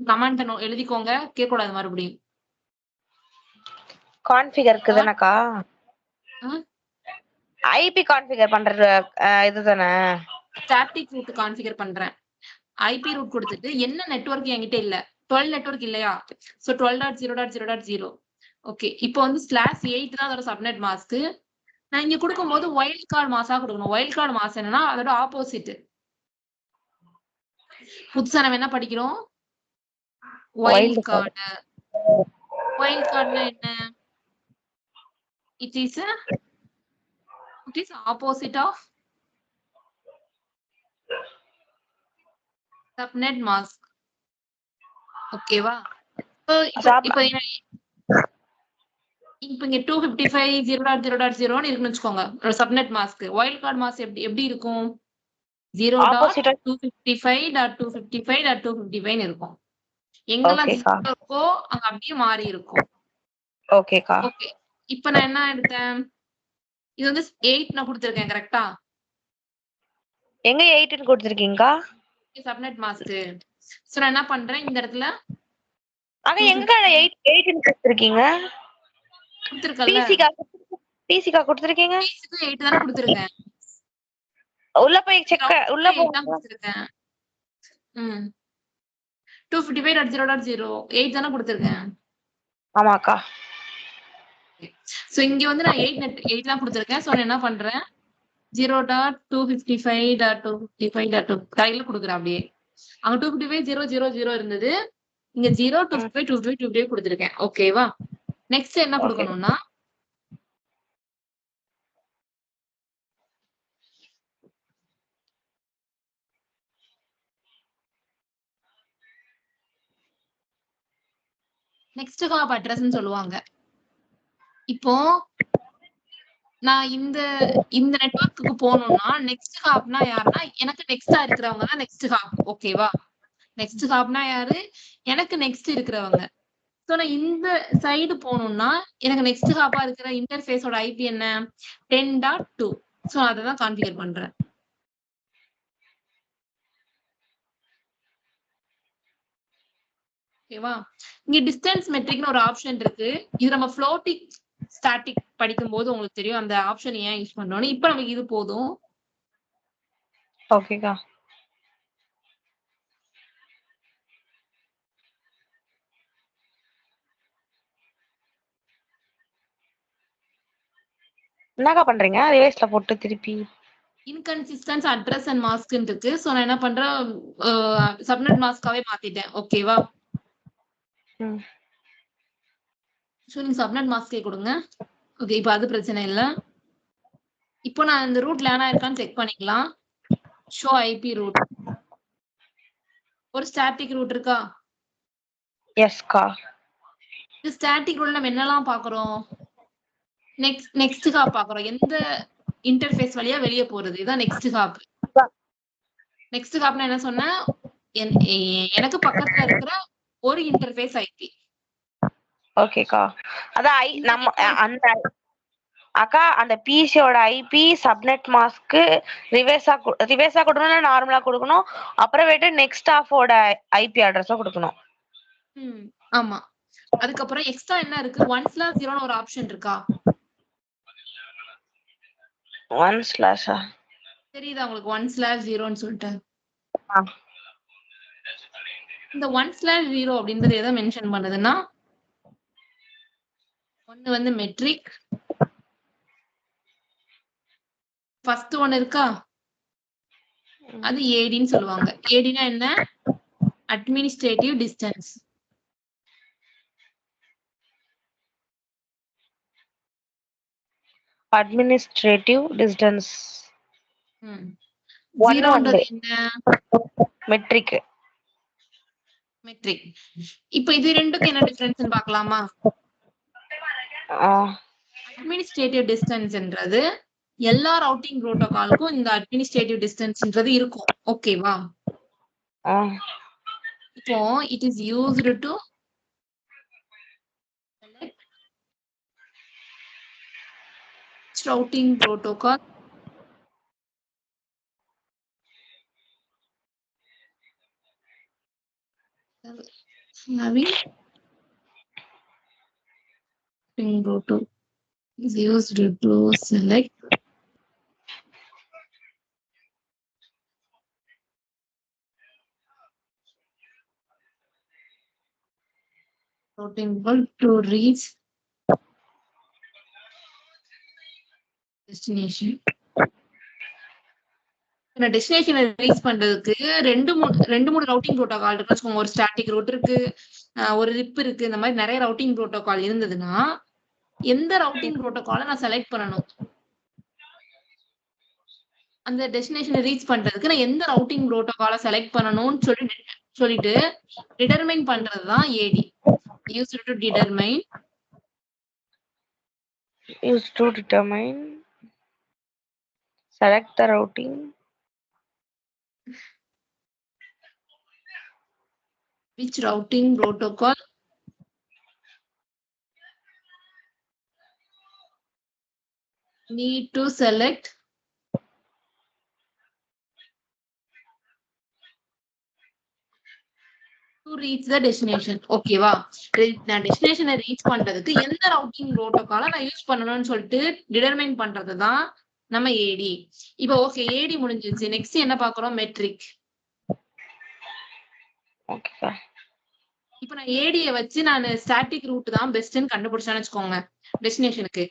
command எழுதிக்கோங்க. கேட்க கூடாது மறுபடியும். கான்ஃபிகருக்கு தானக்கா? ஐபி கான்ஃபிகர் பண்றது இதுதானே. ஸ்டாட்டிக் ரூட் கான்ஃபிகர் பண்றேன். ஐபி ரூட் கொடுத்துட்டு என்ன நெட்வொர்க் என்கிட்ட இல்ல. 12 நெட்வொர்க் இல்லையா? So 12.0.0.0 okay. இப்போ வந்து /8 தான் அதோட சப்நெட் மாஸ்க். நான் இங்க கொடுக்கும்போது வைல்ட் கார்டு மாஸா கொடுக்கணும். வைல்ட் கார்டு மாஸ் என்னன்னா அதோட ஆப்போசிட். புதுசா நம்ம என்ன படிக்கிறோம்? Wild card. வைல்ட் கார்டுனா என்ன? It is opposite of subnet mask. ஓகேவா? இப்போ இங்க 255.0.0.0ன்னு இருக்குன்னு வச்சுக்கோங்க. ஒரு subnet mask. Wild card mask எப்படி இருக்கும்? 0.255.255.255 இருக்கும். எங்கெல்லாம் 0 இருக்கோ அங்க அப்படியே மாறி இருக்கும். ஓகேக்கா. ஓகே. இப்போ நான் என்ன எடுத்தேன்? இது வந்து 8 நான் கொடுத்திருக்கேன் கரெக்ட்டா? எங்க 8ன்னு கொடுத்திருக்கீங்கக்கா? Subnet mask. சோ நான் என்ன பண்றேன் இந்த இடத்துல அங்க எங்க 8ன்னு கொடுத்திருக்கீங்க? கொடுத்திருக்கல. பிசிக்கா கொடுத்திருக்கீங்க? பிசிக்கு 8 தான கொடுத்திருக்கேன். உள்ள போய் செக் உள்ள போய் தான் கொடுத்திருக்கேன். 255.0.0 8 தான கொடுத்திருக்கேன். ஆமாக்கா. சோ இங்க வந்து நான் 8 தான் கொடுத்திருக்கேன். சோ நான் என்ன பண்றேன்? 0.255.255.2 கையில கொடுக்குறேன் அப்படியே. அங்க 255.0.0.0 இருந்தது. இங்க 0.255.255 கொடுத்திருக்கேன். ஓகேவா? நெக்ஸ்ட் என்ன கொடுக்கணும்னா நெக்ஸ்ட் ஹாப் அட்ரஸ்ன்னு சொல்லுவாங்க. இப்போ நான் இந்த நெட்வொர்க்குக்கு போகணும்னா நெக்ஸ்ட் ஹாப்னா யாருன்னா எனக்கு நெக்ஸ்டா இருக்கிறவங்க தான் நெக்ஸ்ட் ஹாப். ஓகேவா? நெக்ஸ்ட் ஹாப்னா யாரு? எனக்கு நெக்ஸ்ட் இருக்கிறவங்க. சோ நான் இந்த சைடு போகணும்னா எனக்கு நெக்ஸ்ட் ஹாப்பா இருக்கிற இன்டர்ஃபேஸோட ஐபி என்ன? 10.2. சோ அதை தான் கான்ஃபிகர் பண்றேன். ஓகேவா? இங்க டிஸ்டன்ஸ் மெட்ரிக்னு ஒரு ஆப்ஷன் இருக்கு. இது நம்ம ஃப்ளோட்டிங் ஸ்டாட்டிக் படிக்கும்போது உங்களுக்கு தெரியும் அந்த ஆப்ஷன் ஏன் யூஸ் பண்றோம்னு. இப்போ நமக்கு இது போதும். ஓகேக்கா. என்னக்கா பண்றீங்க? ரிவர்ஸ்ல போட்டு திருப்பி இன்கன்சிஸ்டன்ஸ் அட்ரஸ் அண்ட் மாஸ்க் இருக்கு. சோ நான் என்ன பண்றேன்? சப்நெட் மாஸ்காவே மாத்திட்டேன். ஓகேவா? சோ நீங்க சப்நெட் மாஸ்கே கொடுங்க. ஓகே. இப்போ அது பிரச்சனை இல்ல. இப்போ நான் இந்த ரூட் லேனா இருக்கான்னு செக் பண்ணிக்கலாம். Show IP route. ஒரு ஸ்டாட்டிக் ரூட் இருக்கா? எஸ்கா. இந்த ஸ்டாட்டிக் ரூட்ல நம்ம என்னெல்லாம் பாக்குறோம்? நெக்ஸ்ட் ஹாப் பாக்குறோம். எந்த இன்டர்ஃபேஸ் வழியா வெளியே போறது? இதான் நெக்ஸ்ட் ஹாப். நெக்ஸ்ட் ஹாப்னா என்ன சொன்னேன்? எனக்கு பக்கத்துல இருக்கிற ஒரு இன்டர்ஃபேஸ் ஐபி. ஓகேக்கா. அதான் நம்ம அந்த அக்கா அந்த பிசியோட ஐபி சப்நெட் மாஸ்க் ரிவர்ஸா கொடுக்கணும், நார்மலா கொடுக்கணும். அப்புறமேட்டு நெக்ஸ்ட் ஆஃபோட ஐபி அட்ரஸா கொடுக்கணும். ஆமா. அதுக்கப்புறம் எக்ஸ்ட்ரா என்ன இருக்கு? 1/0ன்னு ஒரு ஆப்ஷன் இருக்கா? 1/. தெரியுதா உங்களுக்கு 1/0ன்னு சொல்லிட்டு? இந்த 1/0 அப்படின்றது எதை மென்ஷன் பண்ணுதுன்னா ஒன்னு வந்து மெட்ரிக். ஃபர்ஸ்ட் ஒன்னு இருக்கா? அது ஏடின்னு சொல்லுவாங்க. ஏடினா என்ன? Administrative distance. Administrative distance. 0ன்றது என்ன? மெட்ரிக். மெட்ரிக். இப்போ இது ரெண்டுக்கு என்ன டிஃபரன்ஸ்னு பார்க்கலாமா? அட்மினிஸ்ட்ரேட்டிவ் டிஸ்டன்ஸ்ன்றது எல்லா ரவுட்டிங் புரோட்டோகாலுக்கும் இந்த அட்மினிஸ்ட்ரேட்டிவ் டிஸ்டன்ஸ்ன்றது இருக்கும். ஓகேவா? இப்போ it is used to routing protocol having protocol is used to select routing to reach destination டெஸ்டினேஷனை ரீச் பண்றதுக்கு ரெண்டு மூணு ரவுட்டிங் ப்ரோட்டோகால் இருக்குன்னு வச்சுக்கோங்க. ஒரு ஸ்டாட்டிக் ரூட் இருக்கு, ஒரு ரிப் இருக்கு, இந்த மாதிரி நிறைய ரவுட்டிங் ப்ரோட்டோகால் இருந்ததுன்னா எந்த ரவுட்டிங் ப்ரோட்டோகாலை நான் செலக்ட் பண்ணணும்? அந்த டெஸ்டினேஷனை ரீச் பண்றதுக்கு நான் எந்த ரவுட்டிங் ப்ரோட்டோகாலை செலக்ட் பண்ணணும்னு சொல்லிட்டு டிடர்மைன் பண்றதுதான் ஏடி. Used to determine select the routing which routing protocol need to select to reach the destination. ஓகேவா? நான் டெஸ்டினேஷனை ரீச் பண்றதுக்கு எந்த ரவுட்டிங் ப்ரோட்டோகாலை நான் யூஸ் பண்ணணும்னு சொல்லிட்டு டிடர்மைன் பண்றதுதான் நம்ம ஏடி. இப்போ ஓகே, ஏடி முடிஞ்சிருச்சு. நெக்ஸ்ட் என்ன பாக்குறோம்? மெட்ரிக். இப்போ நான் ஏடியை வச்சு நான் ஸ்டாட்டிக் ரூட் தான் பெஸ்ட்னு கண்டுபிடிச்சான்னு வச்சுக்கோங்க. டெஸ்டினேஷனுக்கு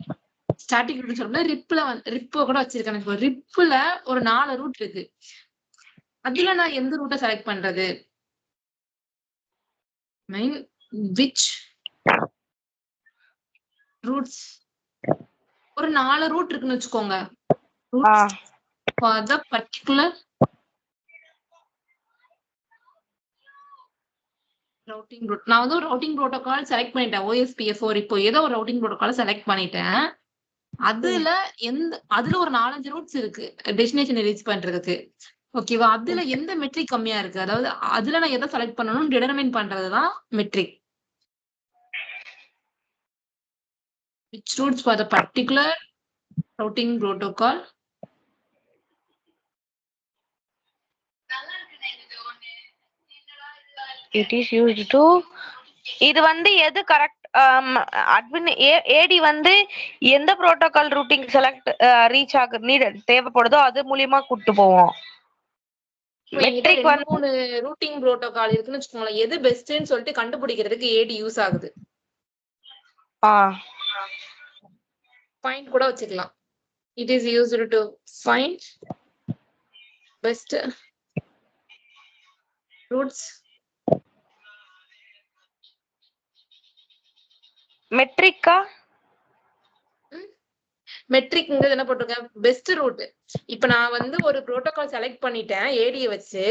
ஸ்டாட்டிக் ரூட் சொல்ல ரிப்ப கூட வச்சிருக்கேன். ரிப்ல ஒரு 4 ரூட் இருக்கு. அதுல நான் எந்த ரூட்டை செலக்ட் பண்றது? which roots ஒரு 4 ரூட் இருக்குன்னு வச்சுக்கோங்க. for the particular routing route. நான் வந்து ஒரு ரவுட்டிங் ப்ரோட்டோகால் செலக்ட் பண்ணிட்டேன். OSPF4 இப்போ ஏதோ ஒரு ரவுட்டிங் ப்ரோட்டோகால் செலக்ட் பண்ணிட்டேன். அதுல ஒரு 4-5 ரூட்ஸ் இருக்கு டெஸ்டினேஷனை ரீச் பண்றதுக்கு. ஓகேவா? அதுல எந்த மெட்ரிக் கம்மியா இருக்கு, அதாவது அதுல நான் எதை செலக்ட் பண்ணணும்னு டிடர்மைன் பண்றதுதான் matric. which routes for the particular routing protocol it is used to. இது வந்து எது கரெக்ட்? அட்மின் ஏடி வந்து எந்த புரோட்டோகால் ரூட்டிங் செலக்ட் ரீச் ஆக தேவைப்படுதோ அது மூலியமா கூட்டு போவோம். மெட்ரிக் வந்து 3 ரூட்டிங் புரோட்டோகால் இருக்குன்னு வச்சுக்கோங்களேன். எது பெஸ்ட்னு சொல்லிட்டு கண்டுபிடிக்கிறதுக்கு ஏடி யூஸ் ஆகுது. பாயிண்ட் கூட வச்சுக்கலாம். it is used to find best routes. மெட்ரிக்கா? மெட்ரிக்ங்கிறது என்ன போட்டிருக்கேன்? Best route. இப்ப நான் வந்து ஒரு புரோட்டோகால் செலக்ட் பண்ணிட்டேன் ஏடியை வச்சு.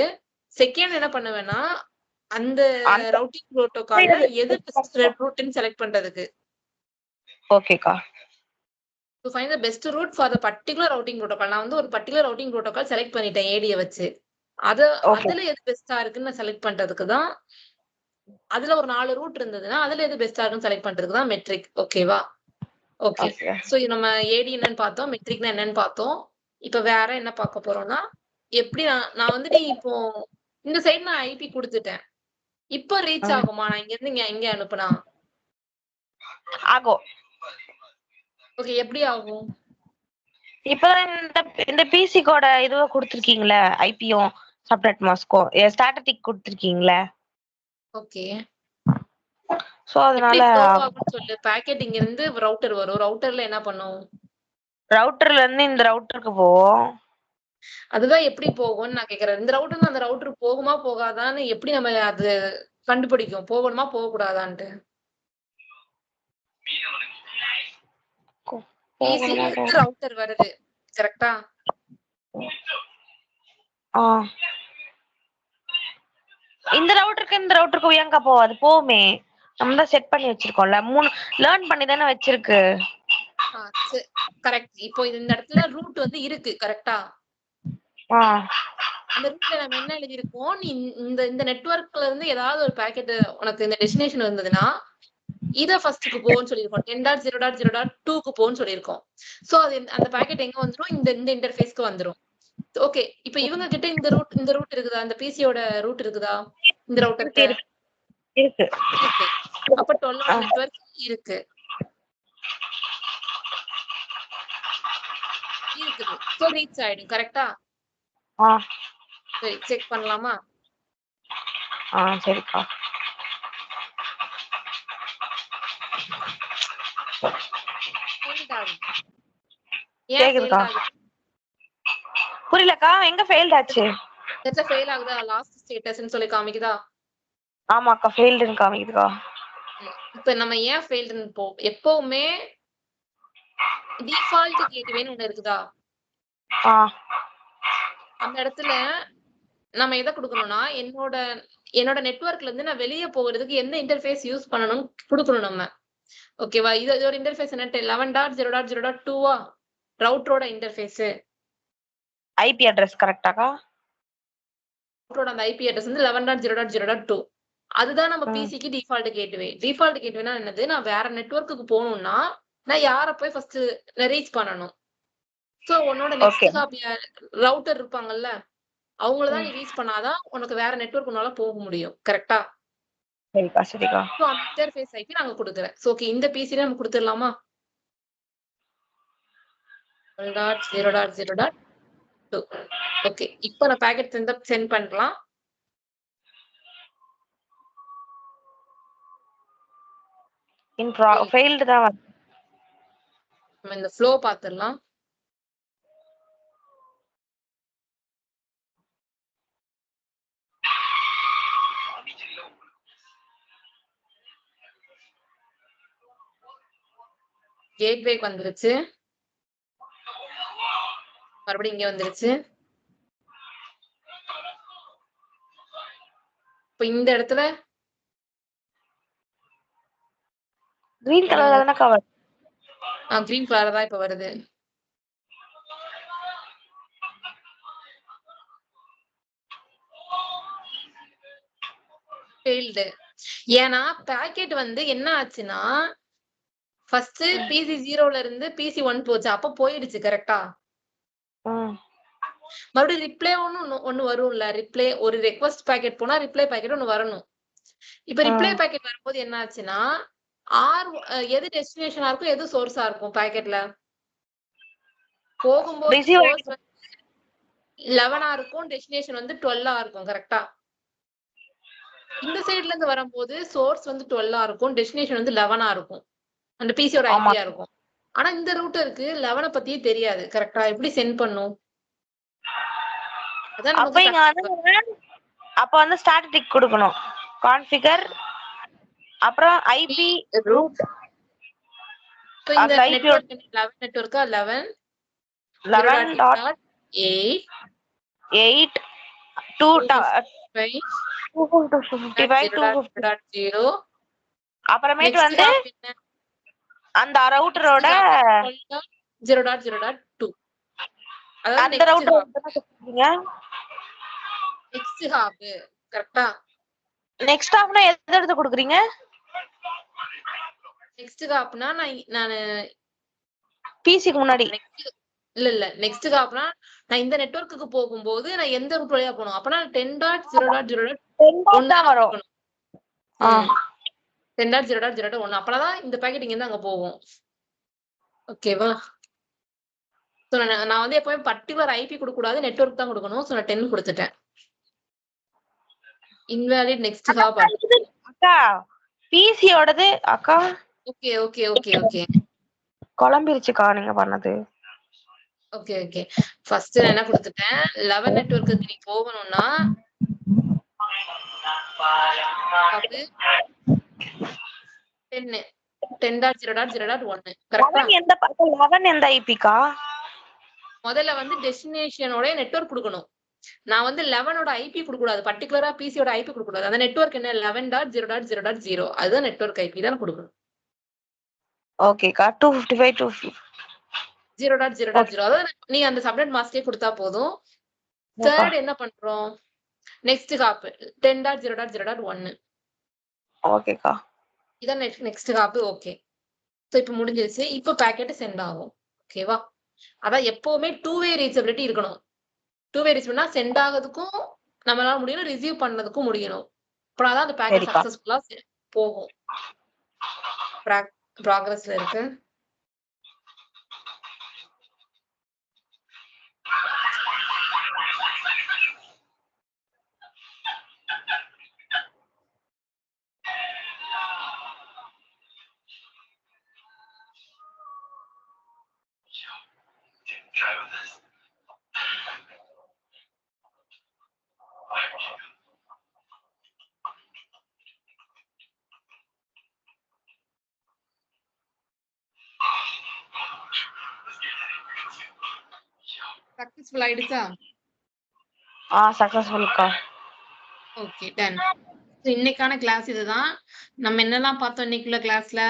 செகண்ட் என்ன பண்ணுவேன்னா அந்த ரவுட்டிங் புரோட்டோகால்ல எது பெஸ்ட் ரூட்னு செலக்ட் பண்றதுக்கு. ஓகேக்கா. to find the best route for the particular routing protocol. நான் வந்து ஒரு பர்టిక్యులர் ரவுட்டிங் புரோட்டோகால் செலக்ட் பண்ணிட்டேன் ஏடியை வச்சு. அதுல எது பெஸ்டா இருக்குன்னு நான் செலக்ட் பண்றதுக்கு தான். அதுல ஒரு 4 ரூட் இருந்ததுன்னா அதுல எது பெஸ்டா இருக்குன்னு செலக்ட் பண்றதுக்கு தான் மெட்ரிக். ஓகேவா? ஓகே. சோ நம்ம ஏடி என்னன்னு பார்த்தோம், மெட்ரிக்னா என்னன்னு பார்த்தோம். இப்ப வேற என்ன பார்க்க போறோம்னா எப்படி நான் வந்துட்டு இப்போ இந்த சைடு நான் ஐபி கொடுத்துட்டேன். இப்போ ரீச் ஆகுமா? நான் இங்க இருந்து எங்க அனுப்புனா ஆகும். ஓகே, எப்படி ஆகும்? இப்போ இந்த பிசி கோட இதுவா கொடுத்திருக்கீங்களே, ஐபியும் சப்நெட் மாஸ்க்கும் ஸ்டாட்டிக் கொடுத்திருக்கீங்களே. ஓகே. சோ அதனால சொல்லு. பாக்கெட் இங்க இருந்து ரவுட்டர் வரும். ரவுட்டர்ல என்ன பண்ணும்? ரவுட்டர்ல இருந்து இந்த ரவுட்டருக்கு போவோம். அதுதான் எப்படி போகும்னு நான் கேக்குறேன். இந்த ரவுட்டர் அந்த ரவுட்டர் போகுமா போகாதான்னு எப்படி நம்ம அது கண்டுபிடிக்கும்? போகணுமா போக கூடாதான்ட்டு. ரவுட்டர் வருது கரெக்டா? இந்த ரவுட்டருக்கு இந்த ரவுட்டருக்கு ஏங்க போவாது? போவுமே. நம்ம தான் செட் பண்ணி வச்சிருக்கோம்ல. 3 லேர்ன் பண்ணி தானே வச்சிருக்கு. கரெக்ட். இப்போ இந்த இடத்துல ரூட் வந்து இருக்கு கரெக்டா? அந்த ரூட்ல நம்ம என்ன எழுதி இருக்கோம்? நீ இந்த நெட்வொர்க்ல இருந்து ஏதாவது ஒரு பாக்கெட் உனக்கு இந்த டெஸ்டினேஷன் வந்ததுன்னா இத ஃபர்ஸ்ட்க்கு போன்னு சொல்லிருக்கோம். 10.0.0.2க்கு போன்னு சொல்லிருக்கோம். சோ அது அந்த பாக்கெட் எங்க வந்துரும்? இந்த இன்டர்ஃபேஸ்க்கு வந்துரும். ஓகே. இப்போ இவங்க கிட்ட இந்த ரூட் இருக்குதா? அந்த பிசியோட ரூட் இருக்குதா? இந்த ரவுட்டருக்கு இருக்கு. அப்ப 12 நெட்வொர்க் இருக்கு. இருக்குது. சோ ரீச் ஆயிடும் கரெக்ட்டா? சரி, செக் பண்ணலாமா? சரிக்கா. ஏன் கேக்குதுக்கா. ஃபெயில் ஆகுது? புரியலக்கா, எங்க ஃபெயில்ட் ஆச்சு? செட்ல ஃபெயில் ஆகுதா? லாஸ்ட் ஸ்டேட்டஸ்னு சொல்லி காமிக்குதா? ஆமாக்கா, ஃபெயில்டுன்னு காமிக்குதுக்கா. இப்ப நம்ம ஏன் ஃபெயில்டுன்னு எப்பவுமே டிஃபால்ட் கேட்வேன்னு ஒண்ணு இருக்குதா? ஆ அந்த இடத்துல நம்ம எதை கொடுக்கணும்னா என்னோட நெட்வொர்க்ல இருந்து நான் வெளியே போகிறதுக்கு எந்த இன்டர்ஃபேஸ் யூஸ் பண்ணணும்னு கொடுக்கணும் நம்ம. ஓகேவா? இதோட இன்டர்ஃபேஸ் என்ன? 11.0.0.2 ரவுட்டரோட இன்டர்ஃபேஸ். ஐபி அட்ரஸ் கரெக்டாக்கா? ரவுட்டரோட அந்த ஐபி அட்ரஸ் வந்து 11.0.0.2. அதுதான் நம்ம பிசிக்கு டிஃபால்ட் கேட்வே. டிஃபால்ட் கேட்வேனா என்னது? நான் வேற நெட்வொர்க்குக்கு போகணும்னா நான் யாரை போய் ஃபர்ஸ்ட் ரீச் பண்ணணும். சோ உன்னோட நெக்ஸ்ட் ஹாப் ரவுட்டர் இருப்பாங்கல்ல, அவங்களதான் நீ ரீச் பண்ணாதான் உனக்கு வேற நெட்வொர்க் உன்னால போக முடியும். கரெக்டா? சரிக்கா சரிக்கா. சோ அந்த இன்டர்ஃபேஸ் ஐபி நாங்க கொடுக்குறேன். சோ ஓகே, இந்த பிசில நம்ம கொடுத்துடலாமா? 12.0.0.2. ஓகே, இப்போ நான் பாக்கெட் சென்ட் பண்ணலாம். ஃபெயில்டு தான் வருது. நம்ம இந்த ஃப்ளோ பாத்துடலாம். கேட்வேக்கு வந்துருச்சு, மறுபடியும் இங்க வந்துருச்சு. இப்ப இந்த இடத்துல கிரீன் கலர்ல தானே கவர்? கிரீன் கலர் தான் இப்ப வருது. ஃபெயில்டு. ஏன்னா பாக்கெட் வந்து என்ன ஆச்சுன்னா ஃபர்ஸ்ட் பிசி 0ல இருந்து பிசி 1 போச்சு, அப்ப போயிடுச்சு. கரெக்டா? மறுபடியும் ரிப்ளே ஒண்ணு வரும்ல. ரிப்ளே ஒரு ரெக்வஸ்ட் பாக்கெட் போனா ரிப்ளே பாக்கெட் ஒண்ணு வரணும். இப்ப ரிப்ளே பாக்கெட் வரும்போது என்ன ஆச்சுன்னா எது டெஸ்டினேஷனா இருக்கும், எது சோர்ஸா இருக்கும் பாக்கெட்ல போகும்போது? சோர்ஸ் வந்து 11 இருக்கும், டெஸ்டினேஷன் வந்து 12 இருக்கும். கரெக்டா? இந்த சைடுல இருந்து வரும்போது சோர்ஸ் வந்து 12 இருக்கும், டெஸ்டினேஷன் வந்து 11 இருக்கும், அந்த பிசியோட ஐபியா இருக்கும். ஆனா இந்த ரூட்டருக்கு 11 பத்தியே தெரியாது. கரெக்டா? எப்படி சென்ட் பண்ணும்? அப்ப வந்து ஸ்டாட்டிக் கொடுக்கணும். கான்ஃபிகர் அப்புறம் ஐபி ரூட். சோ இந்த நெட்வொர்க் 11 நெட்வொர்க்கா 11.8.255.255.0. அப்புறமேட்டு வந்து அந்த ரவுட்டரோட 0.0.2. அந்த ரவுட்டர் நெக்ஸ்ட் ஹாப். கரெக்ட்டா? நெக்ஸ்ட் ஹாப்னா எதை எடுத்து கொடுக்குறீங்க? நெக்ஸ்ட் ஹாப்னா நான் பிசிக்கு முன்னாடி இல்ல நெக்ஸ்ட் ஹாப்னா நான் இந்த நெட்வொர்க்குக்கு போகும்போது நான் எந்த ரூட் வழியா போகணும்? அப்பனா 10.0.0.1 தான் வரும். 10.0.0.1. அப்பதான் இந்த பாக்கெட் இங்க இருந்து அங்க போகும். ஓகேவா? சோ நான் வந்து எப்பவுமே பர்டிகுலர் ஐபி கொடுக்க கூடாது, நெட்வொர்க் தான் கொடுக்கணும். சோ நான் 10 கொடுத்துட்டேன். Invalid next hop. அக்கா பிசியோடது அக்கா. ஓகே ஓகே ஓகே ஓகே, குழம்பிருச்சுக்கா நீங்க பண்ணது. Okay okay. ஃபர்ஸ்ட் நான் என்ன கொடுத்துட்டேன்? 11 நெட்வொர்க்குக்கு நீ போகணும்னா அது 10.0.0.1. கரெக்ட்டா? 11 எந்த ஐபிக்கா? முதல்ல வந்து டெஸ்டினேஷனோட நெட்வொர்க் கொடுக்கணும். நான் வந்து 11ஓட ஐபி கொடுக்க கூடாது, பர்టిక్యులரா பிசியோட ஐபி கொடுக்க கூடாது. அந்த நெட்வொர்க் என்ன? 11.0.0.0. அதுதான் நெட்வொர்க் ஐபி தான் கொடுக்கணும். ஓகேக்கா. 255 0.0.0. அதாவது நீ அந்த சப்நெட் மாஸ்கே கொடுத்தா போதும். தேர்ட் என்ன பண்றோம்? Next hop 10.0.0.1. ஓகேக்கா. இதான் நெக்ஸ்ட் ஹாப். ஓகே, சோ இப்போ முடிஞ்சிருச்சு. இப்போ பாக்கெட் சென்ட் ஆகும். ஓகேவா? அதான் எப்பவுமே 2-வே ரீச்சபிலிட்டி இருக்கணும். 2-வே ரீச்சபிலிட்டினா சென்ட் ஆகிறதுக்கும் நம்மளால முடியணும், ரிசீவ் பண்ணதுக்கும் முடியணும். அப்பதான் அந்த பாக்கெட் சக்சஸ்ஃபுல்லா போகும். ப்ராக்ரஸ்ல இருக்கு. சக்சஸ்ஃபுல் ஆயிடுச்சா? சக்சஸ்ஃபுல்க்கா. Okay done. இன்னைக்கான கிளாஸ் இதுதான். நம்ம என்னெல்லாம் பார்த்தோம் இன்னைக்குள்ள கிளாஸ்ல?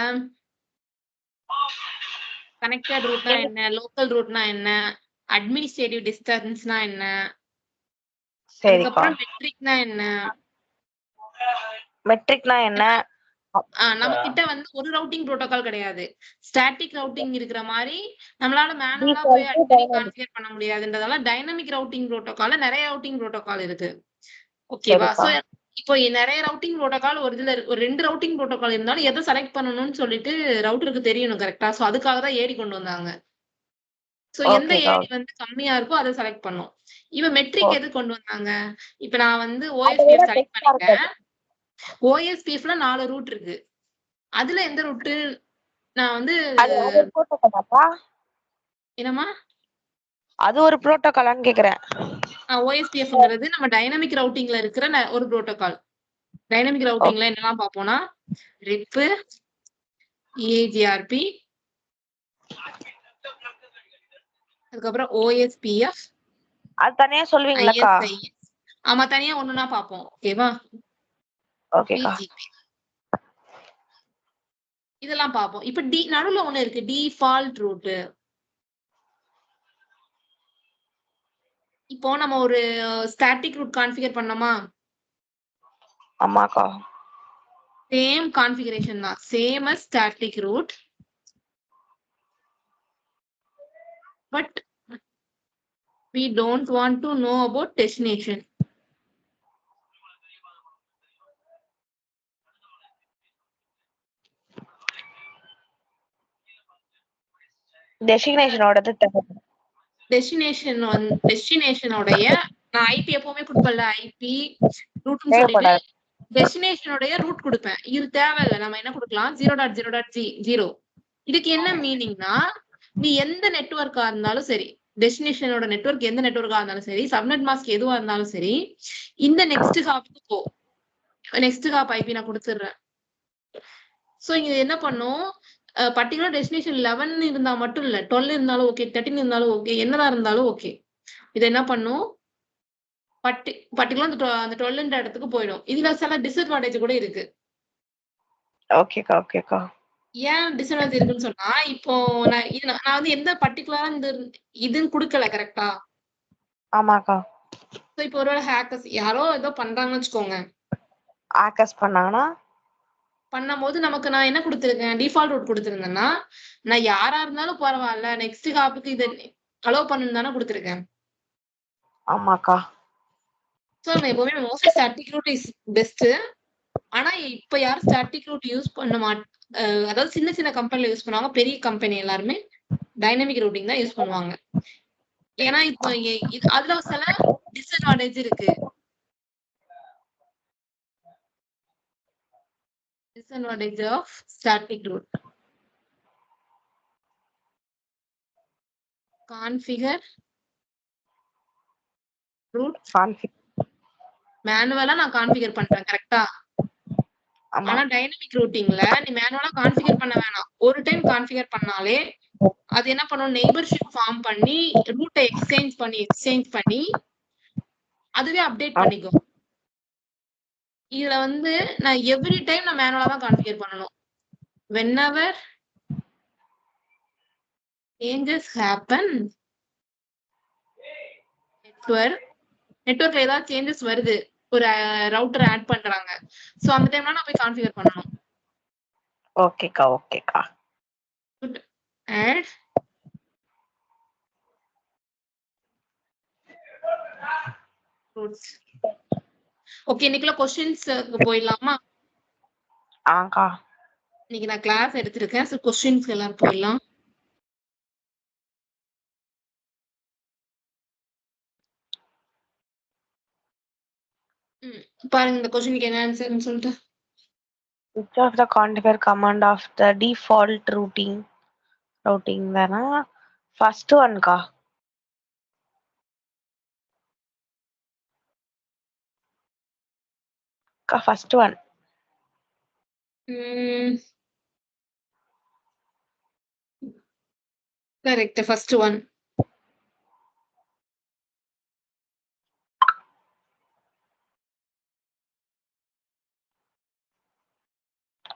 கனெக்டட் ரூட்னா என்ன, லோக்கல் ரூட்னா என்ன, அட்மினிஸ்ட்ரேட்டிவ் டிஸ்டன்ஸ்னா என்ன, சரிக்கா. அதுக்கப்புறம் மெட்ரிக்னா என்ன. மெட்ரிக்னா என்ன? நம்ம கிட்ட வந்து ஒரு ரவுட்டிங் புரோட்டோகால் கிடையாது. ஸ்டாட்டிக் ரவுட்டிங் இருக்கிற மாதிரி நம்மளால மேனுவலா போய் அடிக்கடி கான்ஃபிகர் பண்ண முடியாதுன்றதால டைனமிக் ரவுட்டிங் புரோட்டோகால்ல நிறைய ரவுட்டிங் புரோட்டோகால் இருக்கு. ஓகேவா? சோ இப்போ நிறைய ரவுட்டிங் புரோட்டோகால் ஒரு இதுல ஒரு 2 ரவுட்டிங் புரோட்டோகால் இருந்தாலும் எதை செலக்ட் பண்ணணும்னு சொல்லிட்டு ரவுட்டருக்கு தெரியணும் கரெக்டா. சோ அதுக்காக தான் ஏடி கொண்டு வந்தாங்க. சோ எந்த ஏடி வந்து கம்மியா இருக்கோ அதை செலக்ட் பண்ணும். இவன் மெட்ரிக் எது கொண்டு வந்தாங்க? இப்ப நான் வந்து ஓஎஸ்பிஎஃப் செலக்ட் பண்ணிட்டேன். ஓஎஸ்பிஎஃப்ல 4 ரூட் இருக்கு. அதுல எந்த ரூட் நான் வந்து என்னமா அது ஒரு புரோட்டோகால்னு கேக்குறேன். ஓஎஸ்பிஎஃப்ங்கிறது நம்ம டைனமிக் ரவுட்டிங்ல இருக்கிற ஒரு புரோட்டோகால். டைனமிக் ரவுட்டிங்ல என்னெல்லாம் பார்ப்போம்னா ரிப், ஏஜிஆர்பி, அதுக்கப்புறம் ஓஎஸ்பிஎஃப், அது தனியா சொல்வீங்களாக்கா? ஆமா தனியா ஒண்ணுனா பார்ப்போம். ஓகேவா? ஓகேக்கா. இதெல்லாம் பார்ப்போம். இப்ப நடுவுல ஒண்ணு இருக்கு டிஃபால்ட் ரூட். இப்போ நம்ம ஒரு ஸ்டாட்டிக் ரூட் கான்ஃபிகர் பண்ணோமா? ஆமாக்கா. சேம் கான்ஃபிகரேஷன் தான். Same as static root. But we don't want to know about destination. Destination உடைய நான் ஐபி எப்பவுமே கொடுப்பேன்ல, ஐபி ரூட்னு சொல்லிட்டு டெஸ்டினேஷனுடைய ரூட் கொடுப்பேன். இது தேவையில்லை. நம்ம என்ன கொடுக்கலாம்? 0.0.0. இதுக்கு என்ன மீனிங்னா நீ எந்த நெட்வொர்க்கா இருந்தாலும் சரி, டெஸ்டினேஷனோட நெட்வொர்க் எந்த நெட்வொர்க்கா இருந்தாலும் சரி, சப்நெட் மாஸ்க் எதுவா இருந்தாலும் சரி, இந்த நெக்ஸ்ட் ஹாப்க்கு போ. நெக்ஸ்ட் ஹாப் ஐபி நான் கொடுத்துடுறேன். சோ இங்க என்ன பண்ணும்? பர்டிகுலர் டெஸ்டினேஷன் 11 இருந்தா மட்டும் இல்ல, 12 இருந்தாலும் ஓகே, 13 இருந்தாலும் ஓகே, என்னதான் இருந்தாலும் ஓகே. இது என்ன பண்ணும்? பர்டிகுலர் அந்த 12 இடத்துக்கு போயிடும். இதுல சில டிஸ்அட்வான்டேஜ் கூட இருக்கு. ஓகேக்கா. ஓகேக்கா. ஏன் டிஸ்அட்வான்டேஜ் இருக்குன்னு சொன்னா, இப்போ நான் வந்து எந்த பர்டிகுலரா இந்த இதுன்னு கொடுக்கல கரெக்டா? ஆமாக்கா. சோ இப்போ ஒருவேளை ஹேக்கர்ஸ் யாரோ ஏதோ பண்றாங்கன்னு வச்சுக்கோங்க. ஹேக்கர்ஸ் பண்ணாங்கன்னா பண்ணும்போது நமக்கு நான் என்ன கொடுத்துருக்கேன்? டிஃபால்ட் ரூட் கொடுத்துருந்தேன்னா நான் யாரா இருந்தாலும் பரவாயில்ல நெக்ஸ்ட் ஹாப்புக்கு இதை அலோவ் பண்ணணும் தானே கொடுத்துருக்கேன். ஆமாக்கா. சோ நம்ம எப்பவுமே mostly static route is best. ஆனா இப்ப யாரும் ஸ்டாட்டிக் ரூட் யூஸ் பண்ண அதாவது சின்ன சின்ன கம்பெனில யூஸ் பண்ணுவாங்க. பெரிய கம்பெனி எல்லாருமே டைனமிக் ரூட்டிங் தான் யூஸ் பண்ணுவாங்க. ஏன்னா இப்போ அதுல சில டிஸ்அட்வான்டேஜ் இருக்கு. Disadvantage of static root. Configure root. மேனுவலா நான் கான்ஃபிகர் பண்றேன் கரெக்டா? ஆனா டைனமிக் ரூட்டிங்ல நீ மேனுவலா கான்ஃபிகர் பண்ண வேணாம். ஒரு டைம் கான்ஃபிகர் பண்ணாலே அது என்ன பண்ணும்? நெய்பர்ஷிப் ஃபார்ம் பண்ணி ரூட்டை எக்ஸ்சேஞ்ச் பண்ணி அதுவே அப்டேட் பண்ணிக்கும். இதுல வந்து நான் எவ்ரி டைம் நான் மேனுவலா தான் கான்ஃபிகர் பண்ணணும். whenever changes happen, நெட்வொர்க்ல ஏதாவது சேஞ்சஸ் வருது, ஒரு ரவுட்டர் ஆட் பண்றாங்க, சோ அந்த டைம்ல நான் போய் கான்ஃபிகர் பண்ணனும். ஓகேக்கா. ஓகேக்கா. add routes. ஓகே, இன்னைக்குள்ள क्वेश्चंस போயிடலாமா? ஆங்கா. இன்னைக்கு நான் கிளாஸ் எடுத்திருக்கேன். சோ क्वेश्चंस எல்லாம் போயிடலாம். பாருங்க இந்த क्वेश्चनக்கு என்ன ஆன்சர்னு சொல்லிட்டு. Which of the configure command of the default routing தானா? First one கா. First one. Correct, first one.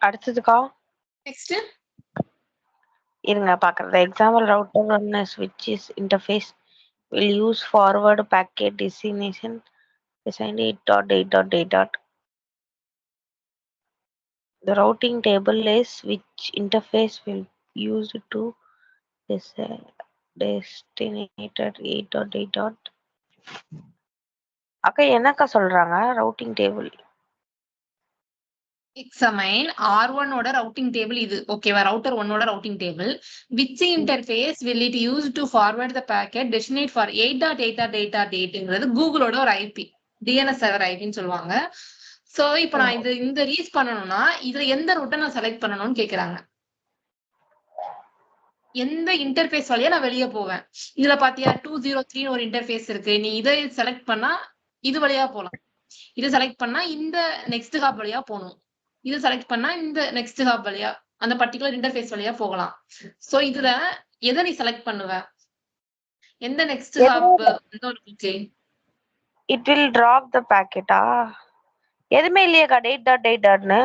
அடுத்ததுக்கா நெக்ஸ்ட் இருங்க பாக்குறது. Example router on a switches interface will use forward packet destination designed 8.8.8. The routing table is which interface will use to destinated 8.8. அக்கா என்னக்கா சொல்றாங்க routing table? Examine R1 ஓட routing table இது ஓகேவா? Router 1 ஓட routing table which interface will it use to forward the packet destinate for 8.8.8.8ங்கிறது கூகுளோட ஒரு IP, DNS server ஐபின்னு சொல்லுவாங்க. So இப்போ நான் இந்த ரீச் பண்ணணும்னா இதுல எந்த ரூட்டை நான் செலக்ட் பண்ணணும்னு கேக்குறாங்க. எந்த இன்டர்ஃபேஸ் வழியா நான் வெளியே போவேன்? இதுல பாத்தியா 203 ஒரு இன்டர்ஃபேஸ் இருக்கு. நீ இதை செலக்ட் பண்ணா இது வழியா போலாம். இதை செலக்ட் பண்ணா இந்த நெக்ஸ்ட் ஹாப் வழியா போகணும். இதை செலக்ட் பண்ணா இந்த நெக்ஸ்ட் ஹாப் வழியா அந்த பர்டிகுலர் இன்டர்ஃபேஸ் வழியா போகலாம். சோ இதுல எதை நீ செலக்ட் பண்ணுவ? எந்த next hop okay it will drop the பாக்கெட்டா? எதுவுமே இல்லையாக்கா 8.8.8ன்னு?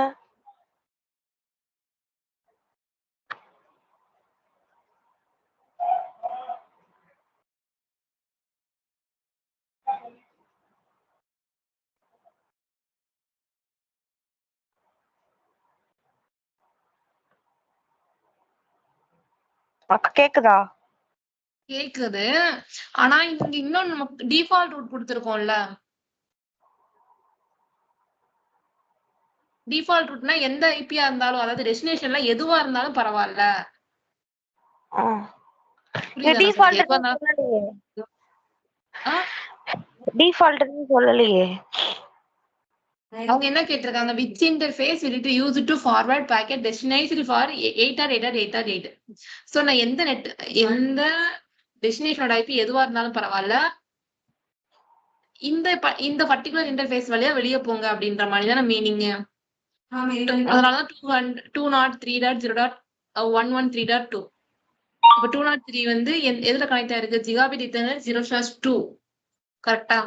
அக்கா கேக்குதா? கேக்குது. ஆனா இங்க இன்னொன்னு நமக்கு டிஃபால்ட் ரூட் கொடுத்துருக்கோம்ல. டிஃபால்ட் ரூட்னா எந்த ஐபியா இருந்தாலும், அதாவது டெஸ்டினேஷன்ல எதுவா இருந்தாலும் பரவாயில்ல. டிஃபால்ட்னு சொல்லலையே. அவங்க என்ன கேட்டிருக்காங்க? which interface will it use to forward packet destination for 8.8.8.8. So நான் எந்த டெஸ்டினேஷனோட ஐபி எதுவா இருந்தாலும் பரவாயில்ல, இந்த பர்டிகுலர் இன்டர்ஃபேஸ் வழியா வெளியே போங்க அப்படின்ற மாதிரி தானே மீனிங். அதனாலதான் 203.0.113.2. இப்ப 203 வந்து எதுல கனெக்ட் ஆயிருக்கு? ஜிகாபிட் ஈத்தர்நெட் 0/2 கரெக்டா?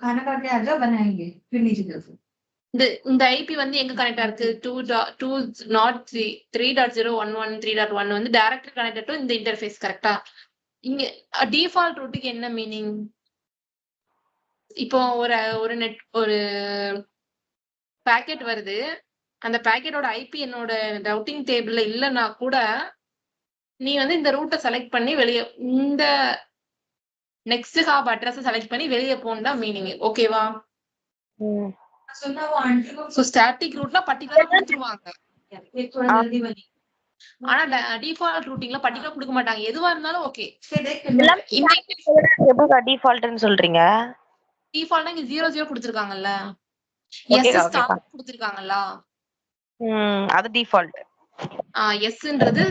खाना खा के आ जाओ, बनाएंगे फिर नीचे चलते। இந்த ஐபி வந்து எங்க கனெக்ட் ஆயிருக்கு? 2.3.0.113.1 வந்து டைரக்ட்லி கனெக்டட் டு இந்த இன்டர்ஃபேஸ் கரெக்டா? இங்க டிஃபால்ட் ரூட்டுக்கு என்ன மீனிங்? இப்போ ஒரு பாக்கெட் வருது. அந்த பாக்கெட்டோட ஐபி என்னோட ரவுட்டிங் டேபிள்ல இல்லைன்னா கூட நீ வந்து இந்த ரூட்டை செலக்ட் பண்ணி வெளியே இந்த நெக்ஸ்ட் ஹாப் அட்ரஸ் செலக்ட் பண்ணி வெளியே போன்னு மீனிங். ஓகேவா? சோ ஸ்டாட்டிக் ரூட்ல பர்టిక్యులரா கொடுத்துருவாங்க. ஆனா டிஃபால்ட் ரூட்டிங்ல பர்టిక్యులரா கொடுக்க மாட்டாங்க. எதுவா இருந்தாலும் ஓகே. எப்படிக்கா டிஃபால்ட்னு சொல்றீங்க? டிஃபால்ட்னா இங்க 00 கொடுத்திருக்காங்கல்ல, எஸ் ஸ்டார் கொடுத்திருக்காங்கல்ல, அது டிஃபால்ட். எஸ்ன்றது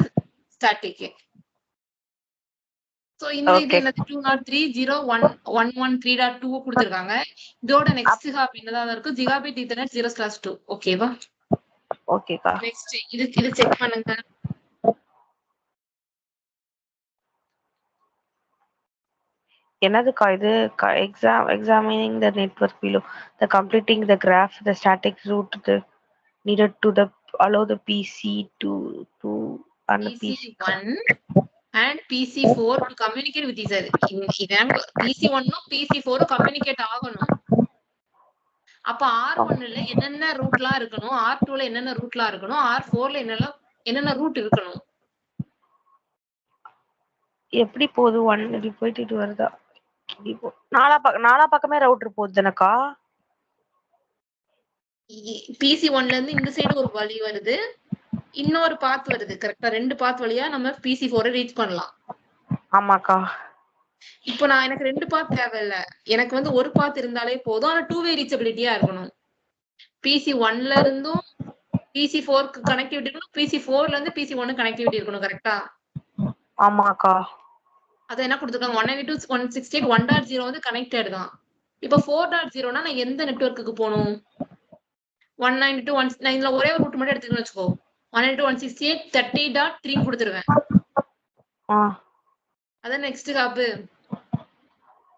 ஸ்டாட்டிக். சோ இந்த இது என்னது 203.0.113.2 கொடுத்திருக்காங்க. இதோட நெக்ஸ்ட் ஹாப் என்னதான் இருக்கும்? Gigabit ethernet 0/2. ஓகேவா? ஓகேக்கா. நெக்ஸ்ட் இது செக் பண்ணுங்க. என்னதுக்கா இது? examining the network below the completing the graph the static route needed to allow the PC to and PC1 and PC4 to communicate with each other. PC1 PC4 communicate ஆகணும். அப்ப R1ல என்னென்ன ரூட்லாம் இருக்கணும், R2ல என்னென்ன ரூட்லாம் இருக்கணும், R4ல என்னென்ன ரூட் இருக்கணும். எப்படி போகுது? 1 இப்படி போயிட்டு வருதா? நாலா பக்கமே ரவுட்டர் போகுதுனக்கா. PC1ல இருந்து இந்த சைடு ஒரு வழி வருது, இன்னொரு பாத் வருது. கரெக்டா? ரெண்டு பாத் வழியா நம்ம PC4 ரீச் பண்ணலாம். ஆமாக்கா. இப்போ எனக்கு ரெண்டு பாத் தேவையில்ல. எனக்கு வந்து ஒரு பாத் இருந்தாலே போதும். ஆனா 2-வே ரீச்சபிலிட்டியா இருக்கணும். PC1ல இருந்தும் PC4க்கு கனெக்டிவிட்டி இருக்கணும், PC4ல இருந்து PC1 கனெக்டிவிட்டி இருக்கணும். கரெக்டா? ஆமாக்கா. அத என்ன கொடுத்திருக்காங்க? 192.168.1.0 வந்து கனெக்டட் தான். இப்போ 4.0னா நான் எந்த நெட்வொர்க்குக்கு போகணும்? 192.1 நான் இதுல ஒரே ஒரு ரூட் மட்டும் எடுத்துக்கணும் வச்சுக்கோ. 192.168.30.3 கொடுத்துருவேன். அதான் நெக்ஸ்ட் ஹாப்.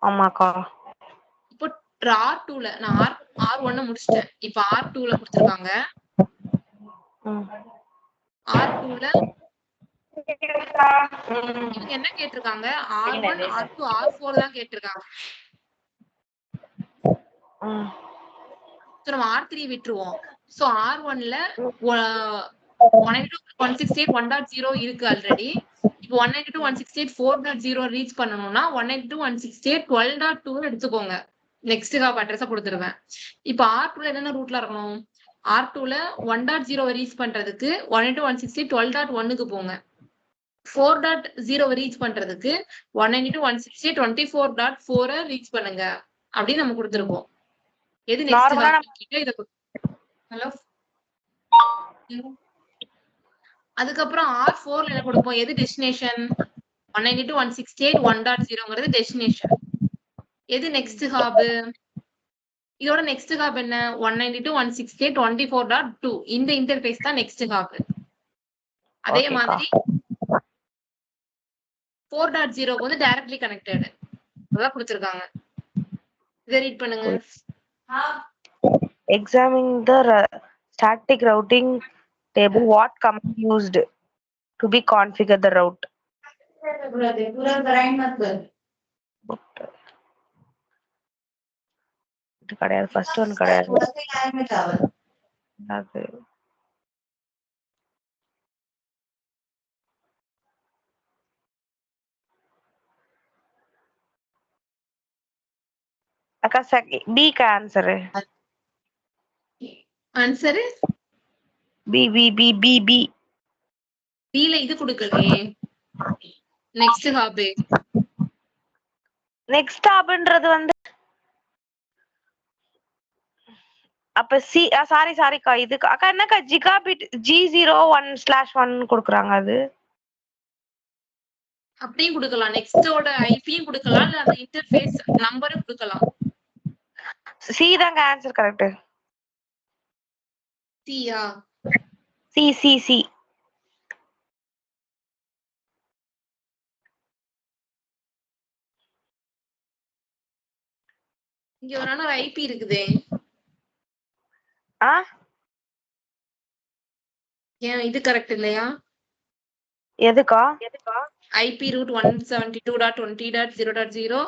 ஆமாக்கா. இப்போ R2ல நான் R1 முடிச்சிட்டேன். இப்ப R2ல கொடுத்திருக்காங்க. R2ல இவங்க என்ன கேட்டிருக்காங்க? R1, R2, R4 தான் கேட்டிருக்காங்க. நம்ம R3 விட்டுருவோம். சோ R1ல 192.168.1.0 இருக்கு ஆல்ரெடி. இப்போ 192.168.4.0 ரீச் பண்ணனும்னா 192.168.12.2 எடுத்துக்கோங்க. நெக்ஸ்ட் ஹாப் அட்ரஸ கொடுத்துருவேன். இப்போ R2ல என்னென்ன ரூட்ல இருக்கணும்? R2ல 1.0 ரீச் பண்றதுக்கு 192.168.12.1க்கு போங்க. 4.0 ரீச் பண்றதுக்கு 192.168.24.4 ரீச் பண்ணுங்க. அப்படி நம்ம கொடுத்திருக்கோம். எது நெக்ஸ்ட் ஹாப் கிட்ட இத ஹலோ அதுக்கப்புறம் R4ல என்ன கொடுப்போம்? எது டெஸ்டினேஷன்? 192.168.1.0ங்கிறது டெஸ்டினேஷன். எது நெக்ஸ்ட் ஹாப்? இதோட நெக்ஸ்ட் ஹாப் என்ன? 192.168.24.2 இந்த இன்டர்ஃபேஸ் தான் நெக்ஸ்ட் ஹாப். அதே மாதிரி 4.0க்கு வந்து டைரக்ட்லி கனெக்டட். அதான் கொடுத்திருக்காங்க. இத ரீட் பண்ணுங்க. Examining the static routing table, what command used to be configure the route? पूरा ग्राइंड मत कर. இது கிடையாது, ஃபர்ஸ்ட் ஒன் கிடையாது. அது அக்கா பி க்கு answer B B B B B பில இது கொடுக்கலையே. நெக்ஸ்ட் ஹாப்ன்றது வந்து அப்ப சி சாரிக்கா இது அக்கா என்னக்கா ஜிகாபிட் G01/1 கொடுக்குறாங்க. அது அப்படியும் கொடுக்கலாம். நெக்ஸ்டோட ஐபியும் கொடுக்கலாம், இல்ல அந்த இன்டர்ஃபேஸ் நம்பரும் கொடுக்கலாம். சி தாங்க ஆன்சர் கரெக்ட். சியா? C C C. இங்க ஒரு ஐபி இருக்குதே. ஏன் இது கரெக்ட் இல்லையா? எதுக்கா? ஐபி ரூட் 172.20.0.0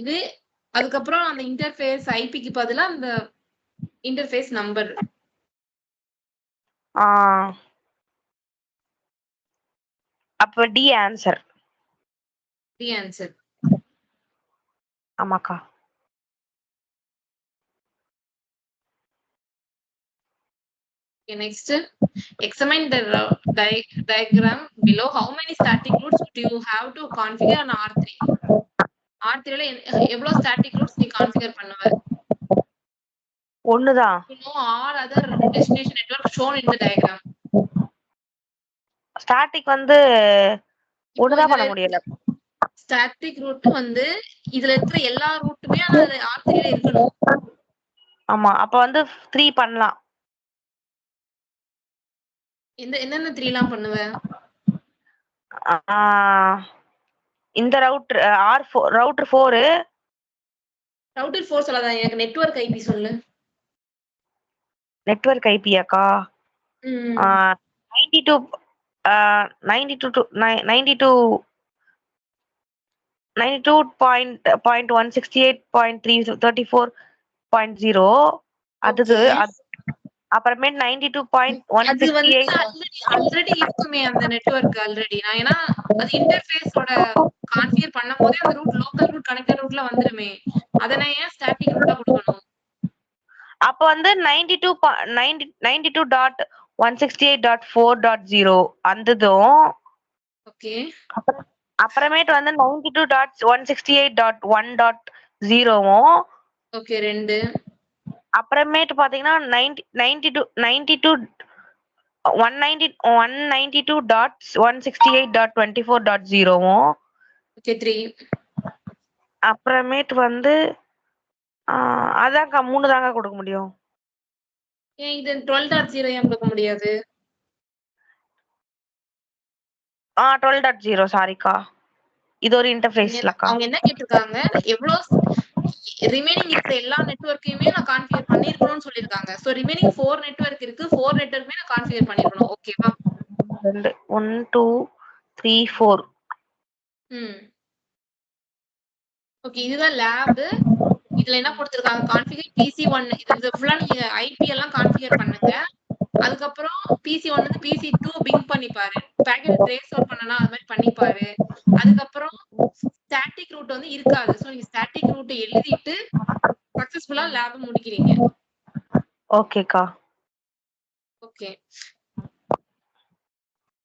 இது. அதுக்கப்புறம் அந்த இன்டர்ஃபேஸ் ஐபிக்கு பதிலா அந்த இன்டர்ஃபேஸ் நம்பர். அப்ப டி ஆன்சர். D answer. ஆமாக்கா. Okay, next, examine the diagram below. How many static routes do you have to configure on R3? R3ல எவ்வளவு static routes நீ configure பண்ணுவ? ஒண்ணுதான். All other destination network shown in the diagram. Static வந்து ஒண்ணுதான் பண்ண முடியல. Static root வந்து இதுல இருக்கிற எல்லா ரூட்டுமே ஆனா R3ல இருக்கணும். ஆமா, அப்ப வந்து 3 பண்ணலாம். என்னென்ன 3 எல்லாம் பண்ணுவ? இந்த ரவுட்டர் ரவுட்டர் 4 சொல்லாத, எனக்கு நெட்வொர்க் ஐபி சொல்லு. நெட்வொர்க் ஐபியாக்கா? 92.168.34.0 அதுக்கு அப்புறமே 92.168 ஆல்ரெடி இருக்குமே அந்த நெட்வொர்க் ஆல்ரெடி. நான் ஏன்னா அது இன்டர்ஃபேஸோட கான்ஃபிகர் பண்ணும்போதே அந்த ரூட் லோக்கல் ரூட் கனெக்டட் ரூட்ல வந்துருமே. அத நான் ஏன் ஸ்டாட்டிக் ரூட்டா கொடுக்கணும்? அப்ப வந்து 92.168.4.0 அந்ததும் ஓகே. அப்புறமேட்டு வந்து 92.168.1.0வும் ஓகே 2. அப்புறமேட்டு பாத்தீங்கன்னா 192.168.24.0வும் ஓகே 3. அப்புறமேட்டு வந்து அதான்க்கா 3 தாங்க கொடுக்க முடியும். ஏன் இது 12.0 ஏன் கொடுக்க முடியாது? 12.0 சாரிக்கா, இது ஒரு இன்டர்ஃபேஸ்லக்கா. அவங்க என்ன கேட்டிருக்காங்க? எவ்வளவு ரிமைனிங் இருக்கிற எல்லா நெட்வொர்க்கையுமே நான் கான்ஃபிகர் பண்ணிருக்கணும்னு சொல்லியிருக்காங்க. ஸோ ரிமைனிங் 4 நெட்வொர்க் இருக்கு. 4 நெட்வொர்க்குமே நான் கான்ஃபிகர் பண்ணிருக்கணும். ஓகேவா? 1 2 3 4. ஓகே, இதுதான் லேப். இதுல என்ன கொடுத்திருக்காங்க? Configure PC1. இது ஃபுல்லா நீங்க ஐபி எல்லாம் கான்ஃபிகர் பண்ணுங்க. அதுக்கப்புறம் PC1 வந்து PC2 பிங் பண்ணிப்பாரு. பாக்கெட் ட்ரேஸ் அவுட் பண்ணனா அது மாதிரி பண்ணிப்பாரு. அதுக்கப்புறம் ஸ்டாட்டிக் ரூட் வந்து இருக்காது. சோ நீங்க ஸ்டாட்டிக் ரூட் எழுதிட்டு சக்சஸ்ஃபுல்லா லேப் முடிக்கிறீங்க. ஓகேக்கா. ஓகே.